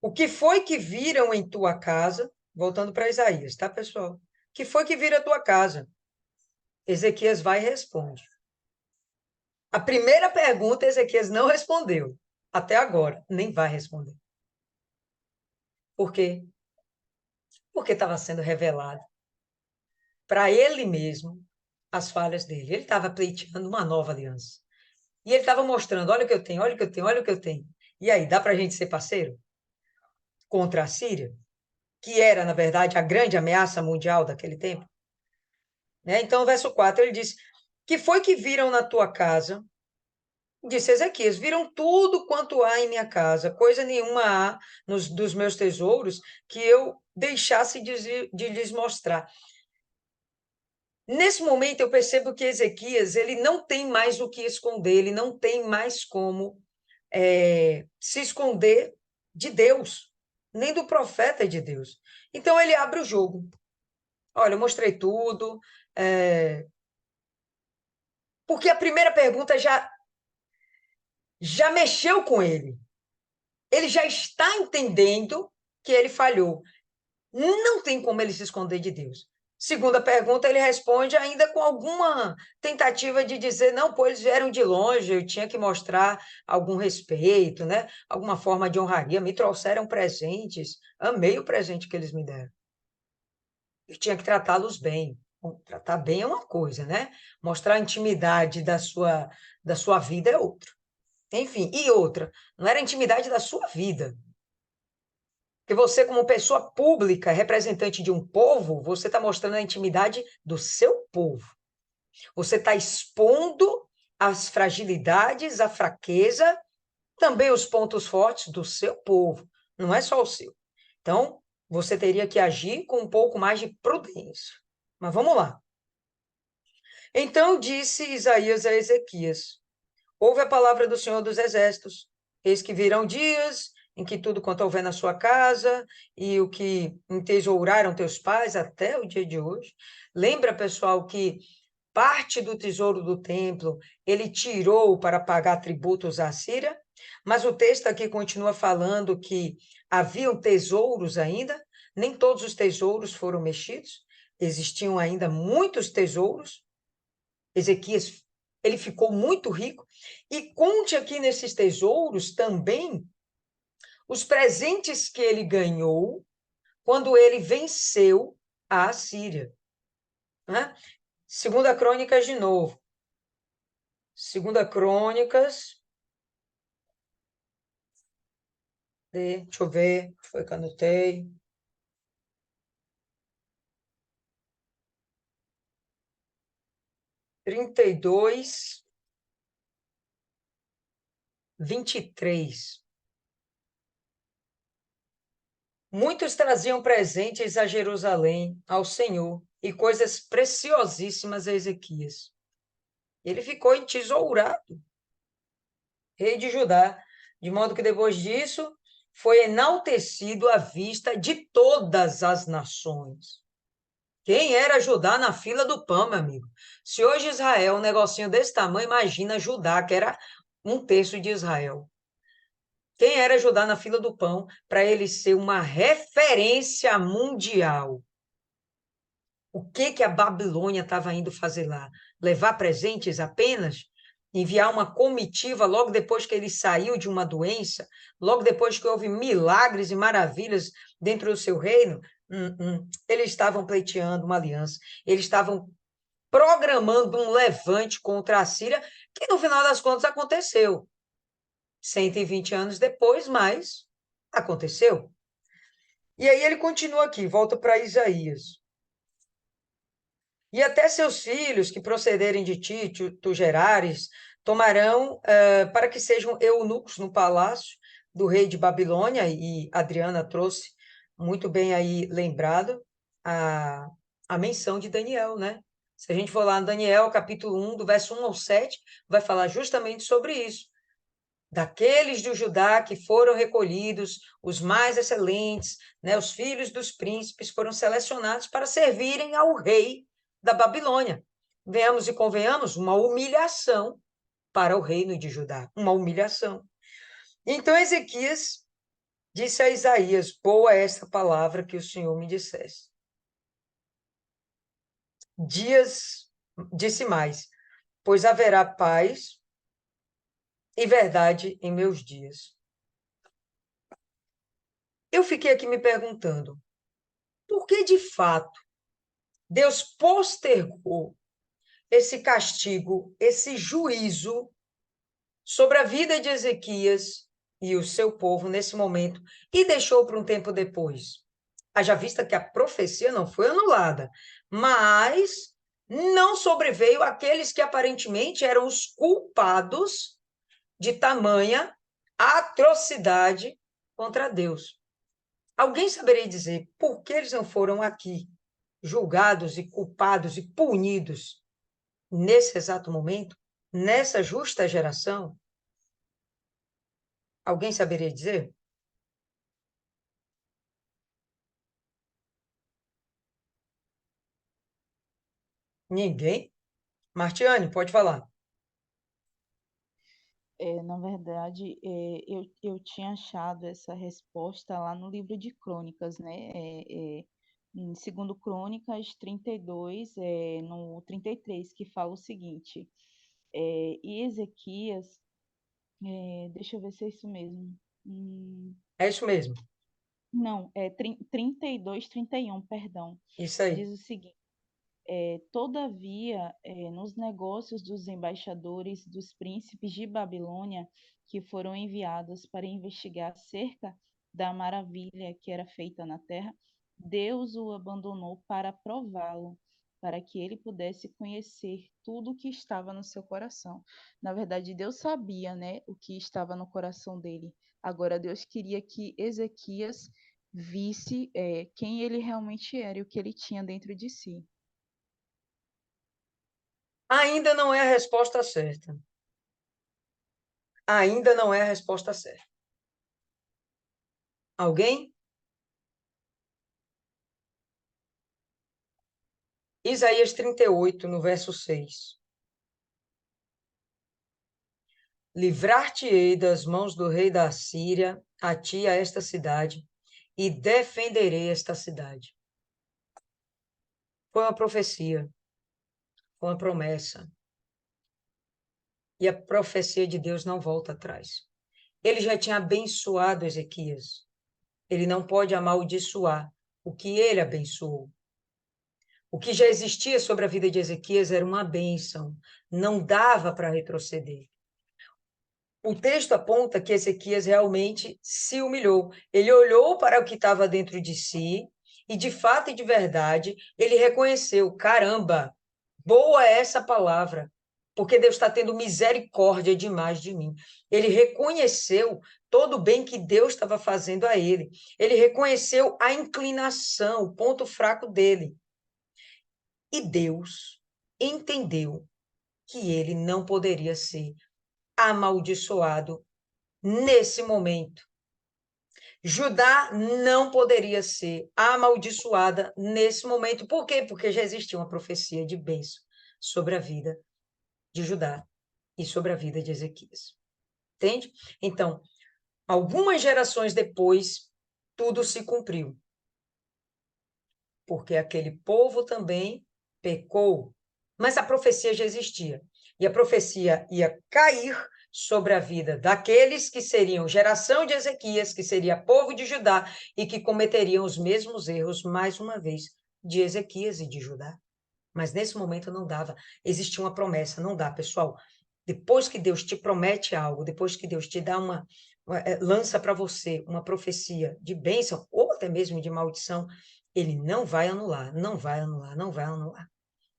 O que foi que viram em tua casa? Voltando para Isaías, tá, pessoal? O que foi que viram a tua casa? Ezequias vai e responde. A primeira pergunta, Ezequias não respondeu. Até agora, nem vai responder. Por quê? Porque estava sendo revelado para ele mesmo as falhas dele. Ele estava pleiteando uma nova aliança. E ele estava mostrando, olha o que eu tenho, olha o que eu tenho, olha o que eu tenho. E aí, dá para a gente ser parceiro? Contra a Síria? Que era, na verdade, a grande ameaça mundial daquele tempo. Né? Então, o verso 4, ele diz, que foi que viram na tua casa? Disse Ezequias, viram tudo quanto há em minha casa, coisa nenhuma há dos meus tesouros que eu deixasse de lhes mostrar. Nesse momento, eu percebo que Ezequias ele não tem mais o que esconder, ele não tem mais como se esconder de Deus, nem do profeta de Deus. Então, ele abre o jogo. Olha, eu mostrei tudo, porque a primeira pergunta já mexeu com ele. Ele já está entendendo que ele falhou. Não tem como ele se esconder de Deus. Segunda pergunta, ele responde ainda com alguma tentativa de dizer, não, pô, eles vieram de longe, eu tinha que mostrar algum respeito, né? Alguma forma de honraria, me trouxeram presentes, amei o presente que eles me deram. Eu tinha que tratá-los bem. Bom, tratar bem é uma coisa, né? Mostrar a intimidade da sua vida é outra. Enfim, e outra, não era a intimidade da sua vida. Porque você, como pessoa pública, representante de um povo, você está mostrando a intimidade do seu povo. Você está expondo as fragilidades, a fraqueza, também os pontos fortes do seu povo. Não é só o seu. Então, você teria que agir com um pouco mais de prudência. Mas vamos lá. Então disse Isaías a Ezequias, ouve a palavra do Senhor dos Exércitos. Eis que virão dias em que tudo quanto houver na sua casa e o que entesouraram teus pais até o dia de hoje. Lembra, pessoal, que parte do tesouro do templo ele tirou para pagar tributos à Síria, mas o texto aqui continua falando que haviam tesouros ainda, nem todos os tesouros foram mexidos, existiam ainda muitos tesouros. Ezequias, ele ficou muito rico, e conte aqui nesses tesouros também os presentes que ele ganhou quando ele venceu a Assíria, né? Segunda Crônicas de novo. Segunda Crônicas, deixa eu ver, foi que eu anotei. Trinta e dois, 23. Muitos traziam presentes a Jerusalém, ao Senhor, e coisas preciosíssimas a Ezequias. Ele ficou entesourado, rei de Judá, de modo que depois disso foi enaltecido à vista de todas as nações. Quem era Judá na fila do pão, meu amigo? Se hoje Israel é um negocinho desse tamanho, imagina Judá, que era um terço de Israel. Quem era Judá na fila do pão para ele ser uma referência mundial? O que que a Babilônia estava indo fazer lá? Levar presentes apenas? Enviar uma comitiva logo depois que ele saiu de uma doença? Logo depois que houve milagres e maravilhas dentro do seu reino? Eles estavam pleiteando uma aliança. Eles estavam programando um levante contra a Síria, que no final das contas aconteceu. 120 anos depois, mas aconteceu. E aí ele continua aqui, volta para Isaías. E até seus filhos que procederem de ti, tu gerares, tomarão para que sejam eunucos no palácio do rei de Babilônia, e Adriana trouxe muito bem aí lembrado a menção de Daniel, né? Se a gente for lá no Daniel, capítulo 1, do verso 1 ao 7, vai falar justamente sobre isso. Daqueles de Judá que foram recolhidos, os mais excelentes, né, os filhos dos príncipes foram selecionados para servirem ao rei da Babilônia. Venhamos e convenhamos, uma humilhação para o reino de Judá, uma humilhação. Então Ezequias disse a Isaías: boa é esta palavra que o Senhor me dissesse. Disse mais, pois haverá paz e verdade em meus dias. Eu fiquei aqui me perguntando, por que de fato Deus postergou esse castigo, esse juízo sobre a vida de Ezequias e o seu povo nesse momento e deixou para um tempo depois? Haja vista que a profecia não foi anulada, mas não sobreveio aqueles que aparentemente eram os culpados de tamanha atrocidade contra Deus. Alguém saberia dizer por que eles não foram aqui julgados e culpados e punidos nesse exato momento, nessa justa geração? Alguém saberia dizer? Ninguém? Martiane, pode falar. Na verdade, eu tinha achado essa resposta lá no livro de Crônicas, né? Em segundo Crônicas 32, no 33, que fala o seguinte, e Ezequias, deixa eu ver se é isso mesmo. É isso mesmo. Não, 32, 31, perdão. Isso aí. Diz o seguinte: todavia, nos negócios dos embaixadores dos príncipes de Babilônia, que foram enviados para investigar acerca da maravilha que era feita na terra, Deus o abandonou para prová-lo, para que ele pudesse conhecer tudo o que estava no seu coração. Na verdade, Deus sabia, né, o que estava no coração dele. Agora, Deus queria que Ezequias visse, quem ele realmente era e o que ele tinha dentro de si. Ainda não é a resposta certa. Ainda não é a resposta certa. Alguém? Isaías 38, no verso 6. Livrar-te-ei das mãos do rei da Assíria, a ti, a esta cidade, e defenderei esta cidade. Foi uma profecia, foi uma promessa. E a profecia de Deus não volta atrás. Ele já tinha abençoado Ezequias. Ele não pode amaldiçoar o que ele abençoou. O que já existia sobre a vida de Ezequias era uma bênção. Não dava para retroceder. O texto aponta que Ezequias realmente se humilhou. Ele olhou para o que estava dentro de si e, de fato e de verdade, ele reconheceu: caramba, boa é essa palavra, porque Deus está tendo misericórdia demais de mim. Ele reconheceu todo o bem que Deus estava fazendo a ele. Ele reconheceu a inclinação, o ponto fraco dele. E Deus entendeu que ele não poderia ser amaldiçoado nesse momento. Judá não poderia ser amaldiçoada nesse momento. Por quê? Porque já existia uma profecia de bênção sobre a vida de Judá e sobre a vida de Ezequias. Entende? Então, algumas gerações depois, tudo se cumpriu. Porque aquele povo também pecou. Mas a profecia já existia. E a profecia ia cair sobre a vida daqueles que seriam geração de Ezequias, que seria povo de Judá, e que cometeriam os mesmos erros, mais uma vez, de Ezequias e de Judá. Mas nesse momento não dava. Existia uma promessa, não dá, pessoal. Depois que Deus te promete algo, depois que Deus te dá lança para você uma profecia de bênção, ou até mesmo de maldição, ele não vai anular, não vai anular, não vai anular.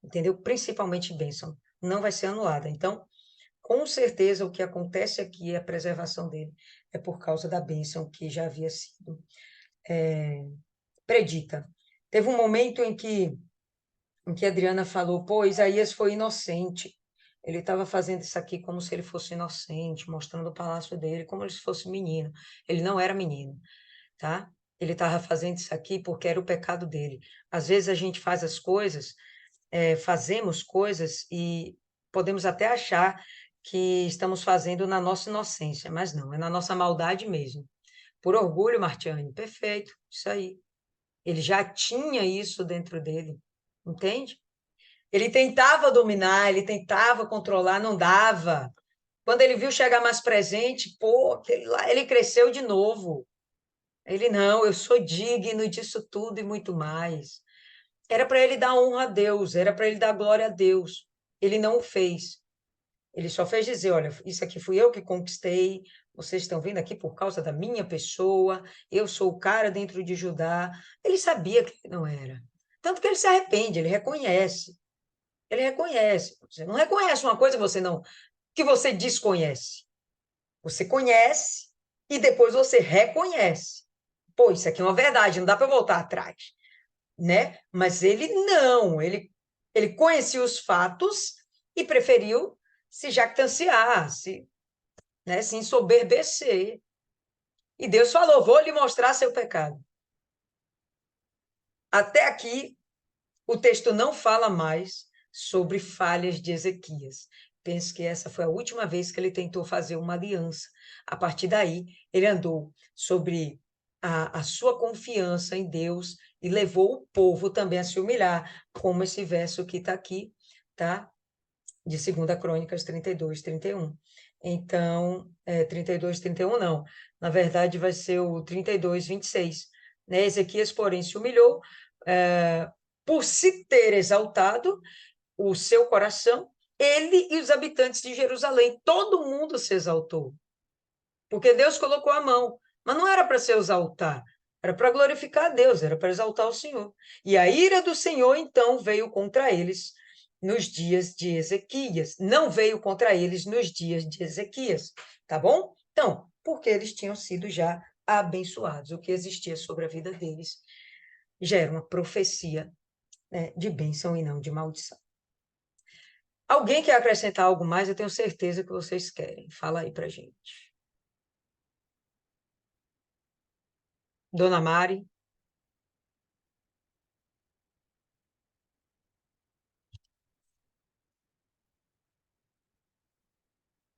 Entendeu? Principalmente bênção, não vai ser anulada. Então, com certeza, o que acontece aqui, a preservação dele, é por causa da bênção que já havia sido predita. Teve um momento em que a Adriana falou, pô, Isaías foi inocente. Ele estava fazendo isso aqui como se ele fosse inocente, mostrando o palácio dele como se fosse menino. Ele não era menino, tá? Ele estava fazendo isso aqui porque era o pecado dele. Às vezes a gente faz as coisas, fazemos coisas e podemos até achar que estamos fazendo na nossa inocência, mas não, é na nossa maldade mesmo. Por orgulho, Martiane, perfeito, isso aí. Ele já tinha isso dentro dele, entende? Ele tentava dominar, ele tentava controlar, não dava. Quando ele viu chegar mais presente, pô, ele cresceu de novo. Ele, não, eu sou digno disso tudo e muito mais. Era para ele dar honra a Deus, era para ele dar glória a Deus. Ele não o fez. Ele só fez dizer, olha, isso aqui fui eu que conquistei, vocês estão vindo aqui por causa da minha pessoa, eu sou o cara dentro de Judá. Ele sabia que ele não era. Tanto que ele se arrepende, ele reconhece. Ele reconhece. Você não reconhece uma coisa que você desconhece. Você conhece e depois você reconhece. Pô, isso aqui é uma verdade, não dá para voltar atrás, né? Mas ele não, ele conhecia os fatos e preferiu se jactanciar, se ensoberbecer. E Deus falou: vou lhe mostrar seu pecado. Até aqui, o texto não fala mais sobre falhas de Ezequias. Penso que essa foi a última vez que ele tentou fazer uma aliança. A partir daí, ele andou sobre a sua confiança em Deus e levou o povo também a se humilhar, como esse verso que está aqui, tá? De 2 Crônicas 32, 31. Então, 32, 31 não. Na verdade, vai ser o 32, 26. Né? Ezequias, porém, se humilhou por se ter exaltado o seu coração, ele e os habitantes de Jerusalém, todo mundo se exaltou, porque Deus colocou a mão, mas não era para se exaltar, era para glorificar a Deus, era para exaltar o Senhor. E a ira do Senhor, então, veio contra eles nos dias de Ezequias, não veio contra eles nos dias de Ezequias, tá bom? Então, porque eles tinham sido já abençoados, o que existia sobre a vida deles já era uma profecia, né, de bênção e não de maldição. Alguém quer acrescentar algo mais? Eu tenho certeza que vocês querem. Fala aí pra gente. Dona Mari.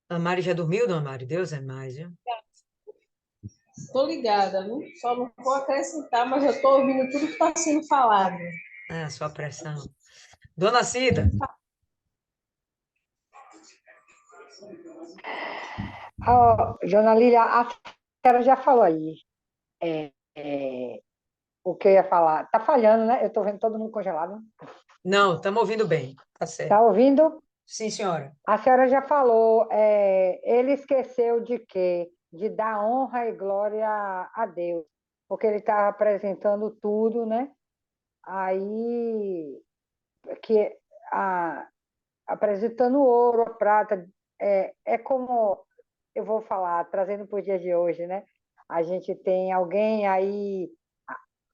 A Mari já dormiu, Dona Mari? Deus é mais, viu? Estou ligada, viu? Só não vou acrescentar, mas eu estou ouvindo tudo que está sendo falado. Ah, sua pressão. Dona Cida. Dona Lília, a senhora já falou aí o que eu ia falar. Está falhando, né? Eu estou vendo todo mundo congelado. Não, estamos ouvindo bem. Tá certo. Está ouvindo? Sim, senhora. A senhora já falou. Ele esqueceu de quê? De dar honra e glória a Deus, porque ele estava apresentando tudo, né? Aí, que a, apresentando ouro, a prata, é como eu vou falar, trazendo para o dia de hoje, né? A gente tem alguém aí,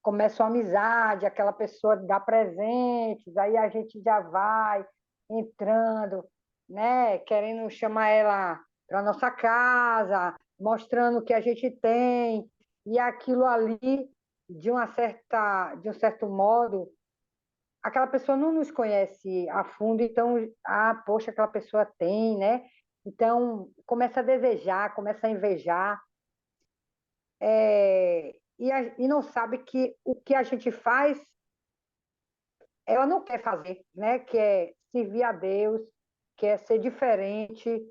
começa uma amizade, aquela pessoa dá presentes, aí a gente já vai entrando, né? Querendo chamar ela para nossa casa, mostrando o que a gente tem, e aquilo ali, de um certo modo, aquela pessoa não nos conhece a fundo, então, poxa, aquela pessoa tem, né? Então, começa a desejar, começa a invejar, e não sabe que o que a gente faz, ela não quer fazer, né? Que é servir a Deus, que é ser diferente,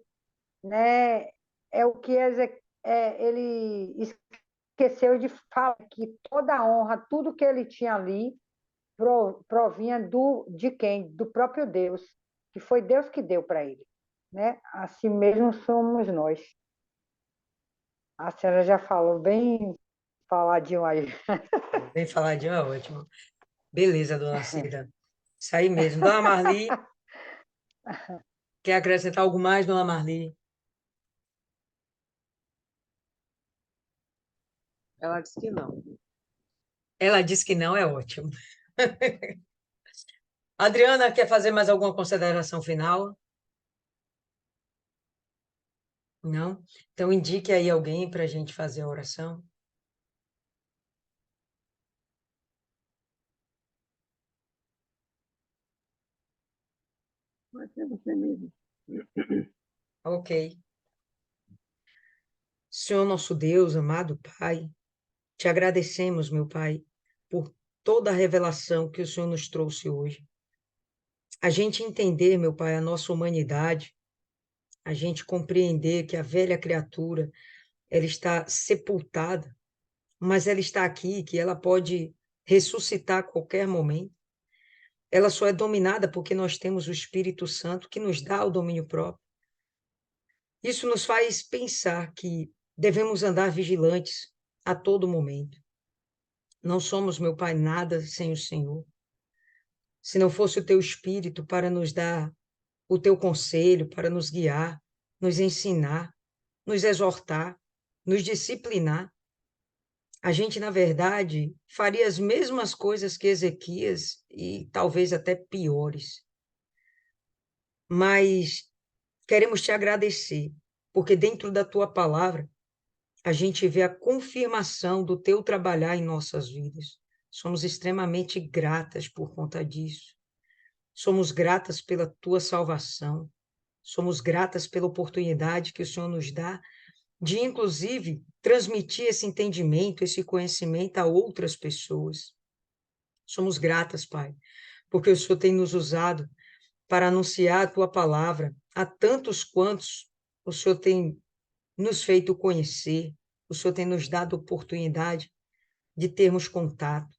né? É o que ele esqueceu de falar, que toda a honra, tudo que ele tinha ali, provinha de quem? Do próprio Deus, que foi Deus que deu para ele, né? Assim mesmo somos nós. A senhora já falou bem faladinho aí. Vem falar de uma ótimo. Beleza, dona Cida. Isso aí mesmo. Dona Marli, quer acrescentar algo mais, dona Marli? Ela disse que não. Ela disse que não, é ótimo. Adriana, quer fazer mais alguma consideração final? Não? Então, indique aí alguém para a gente fazer a oração. Pode ser você mesmo. Ok. Senhor nosso Deus, amado Pai, te agradecemos, meu Pai, por toda a revelação que o Senhor nos trouxe hoje. A gente entender, meu Pai, a nossa humanidade, a gente compreender que a velha criatura, ela está sepultada, mas ela está aqui, que ela pode ressuscitar a qualquer momento. Ela só é dominada porque nós temos o Espírito Santo que nos dá o domínio próprio. Isso nos faz pensar que devemos andar vigilantes a todo momento. Não somos, meu Pai, nada sem o Senhor. Se não fosse o teu Espírito para nos dar o teu conselho, para nos guiar, nos ensinar, nos exortar, nos disciplinar, a gente, na verdade, faria as mesmas coisas que Ezequias e talvez até piores. Mas queremos te agradecer, porque dentro da tua palavra a gente vê a confirmação do teu trabalhar em nossas vidas. Somos extremamente gratas por conta disso. Somos gratas pela tua salvação. Somos gratas pela oportunidade que o Senhor nos dá de, inclusive, transmitir esse entendimento, esse conhecimento a outras pessoas. Somos gratas, Pai, porque o Senhor tem nos usado para anunciar a tua palavra a tantos quantos o Senhor tem nos feito conhecer, o Senhor tem nos dado oportunidade de termos contato.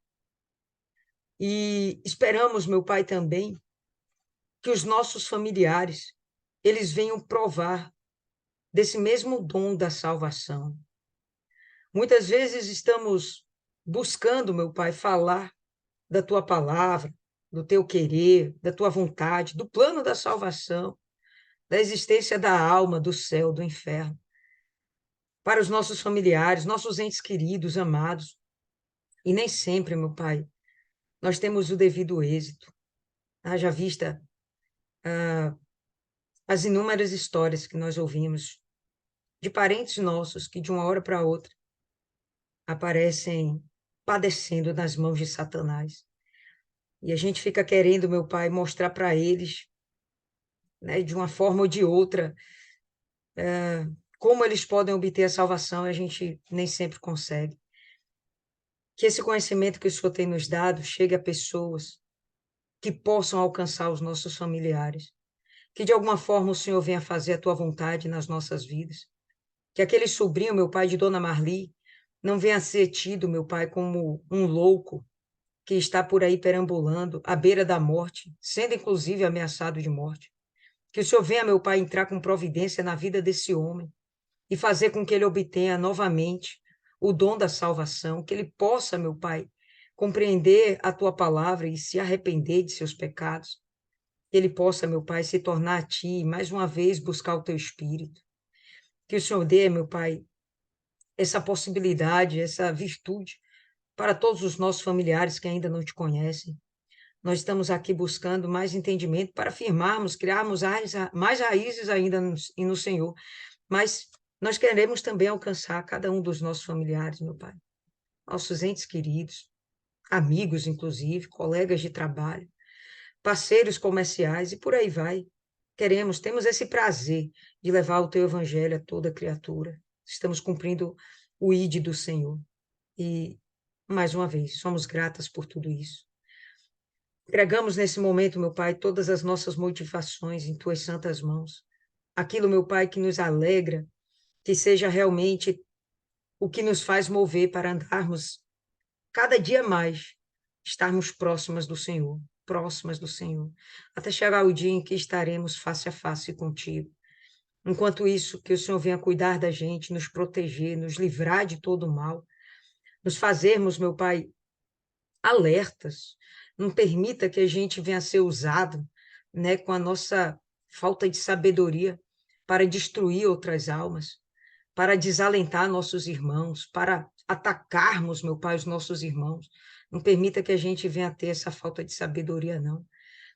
E esperamos, meu Pai, também que os nossos familiares, eles venham provar desse mesmo dom da salvação. Muitas vezes estamos buscando, meu Pai, falar da tua palavra, do teu querer, da tua vontade, do plano da salvação, da existência da alma, do céu, do inferno, para os nossos familiares, nossos entes queridos, amados. E nem sempre, meu Pai, nós temos o devido êxito. Haja vista as inúmeras histórias que nós ouvimos de parentes nossos que, de uma hora para outra, aparecem padecendo nas mãos de Satanás. E a gente fica querendo, meu Pai, mostrar para eles, né, de uma forma ou de outra, como eles podem obter a salvação, e a gente nem sempre consegue. Que esse conhecimento que o Senhor tem nos dado chegue a pessoas que possam alcançar os nossos familiares. Que de alguma forma o Senhor venha fazer a tua vontade nas nossas vidas. Que aquele sobrinho, meu pai, de Dona Marli, não venha ser tido, meu pai, como um louco que está por aí perambulando à beira da morte, sendo inclusive ameaçado de morte. Que o Senhor venha, meu pai, entrar com providência na vida desse homem e fazer com que ele obtenha novamente o dom da salvação, que ele possa, meu pai, compreender a tua palavra e se arrepender de seus pecados. Que ele possa, meu pai, se tornar a ti e mais uma vez buscar o teu espírito. Que o Senhor dê, meu pai, essa possibilidade, essa virtude para todos os nossos familiares que ainda não te conhecem. Nós estamos aqui buscando mais entendimento para firmarmos, criarmos mais raízes ainda no Senhor. Mas nós queremos também alcançar cada um dos nossos familiares, meu Pai. Nossos entes queridos, amigos, inclusive, colegas de trabalho, parceiros comerciais e por aí vai. Temos esse prazer de levar o teu evangelho a toda criatura. Estamos cumprindo o ID do Senhor. E, mais uma vez, somos gratas por tudo isso. Entregamos nesse momento, meu Pai, todas as nossas motivações em tuas santas mãos. Aquilo, meu Pai, que nos alegra, que seja realmente o que nos faz mover para andarmos cada dia mais, estarmos próximas do Senhor, até chegar o dia em que estaremos face a face contigo. Enquanto isso, que o Senhor venha cuidar da gente, nos proteger, nos livrar de todo o mal, nos fazermos, meu Pai, alertas. Não permita que a gente venha a ser usado, né, com a nossa falta de sabedoria para destruir outras almas, para desalentar nossos irmãos, para atacarmos, meu Pai, os nossos irmãos. Não permita que a gente venha a ter essa falta de sabedoria, não.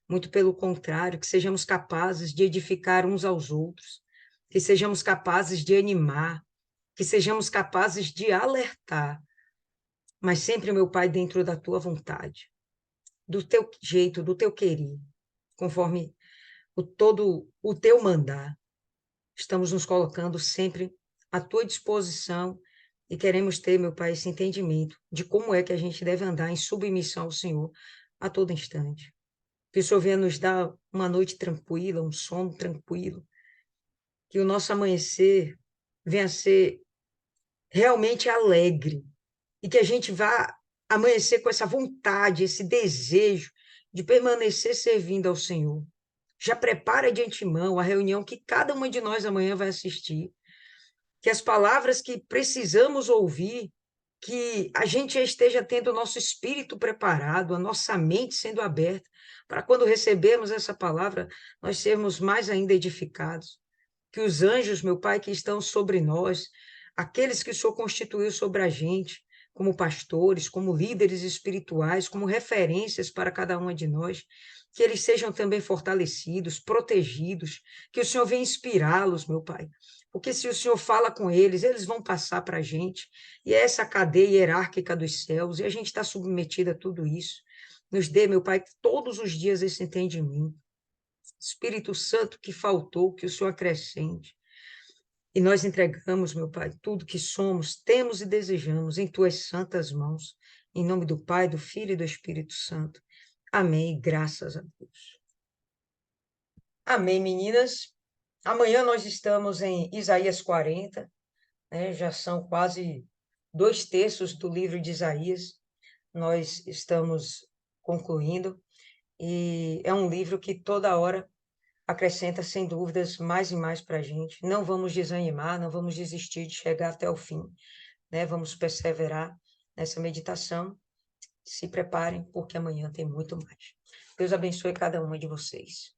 Muito pelo contrário, que sejamos capazes de edificar uns aos outros, que sejamos capazes de animar, que sejamos capazes de alertar, mas sempre, meu Pai, dentro da tua vontade, do teu jeito, do teu querer, conforme todo o teu mandar. Estamos nos colocando sempre à tua disposição e queremos ter, meu Pai, esse entendimento de como é que a gente deve andar em submissão ao Senhor a todo instante. Que o Senhor venha nos dar uma noite tranquila, um sono tranquilo, que o nosso amanhecer venha a ser realmente alegre e que a gente vá amanhecer com essa vontade, esse desejo de permanecer servindo ao Senhor. Já prepara de antemão a reunião que cada uma de nós amanhã vai assistir, que as palavras que precisamos ouvir, que a gente já esteja tendo o nosso espírito preparado, a nossa mente sendo aberta, para quando recebermos essa palavra, nós sermos mais ainda edificados. Que os anjos, meu Pai, que estão sobre nós, aqueles que o Senhor constituiu sobre a gente, como pastores, como líderes espirituais, como referências para cada uma de nós, que eles sejam também fortalecidos, protegidos, que o Senhor venha inspirá-los, meu Pai. Porque se o Senhor fala com eles, eles vão passar para a gente. E é essa cadeia hierárquica dos céus, e a gente está submetida a tudo isso. Nos dê, meu Pai, todos os dias esse entendimento. Espírito Santo que faltou, que o Senhor acrescente. E nós entregamos, meu Pai, tudo que somos, temos e desejamos em tuas santas mãos. Em nome do Pai, do Filho e do Espírito Santo. Amém. Graças a Deus. Amém, meninas. Amanhã nós estamos em Isaías 40, né? Já são quase 2/3 do livro de Isaías. Nós estamos concluindo. E é um livro que toda hora acrescenta, sem dúvidas, mais e mais para a gente. Não vamos desanimar, não vamos desistir de chegar até o fim, né? Vamos perseverar nessa meditação. Se preparem, porque amanhã tem muito mais. Deus abençoe cada uma de vocês.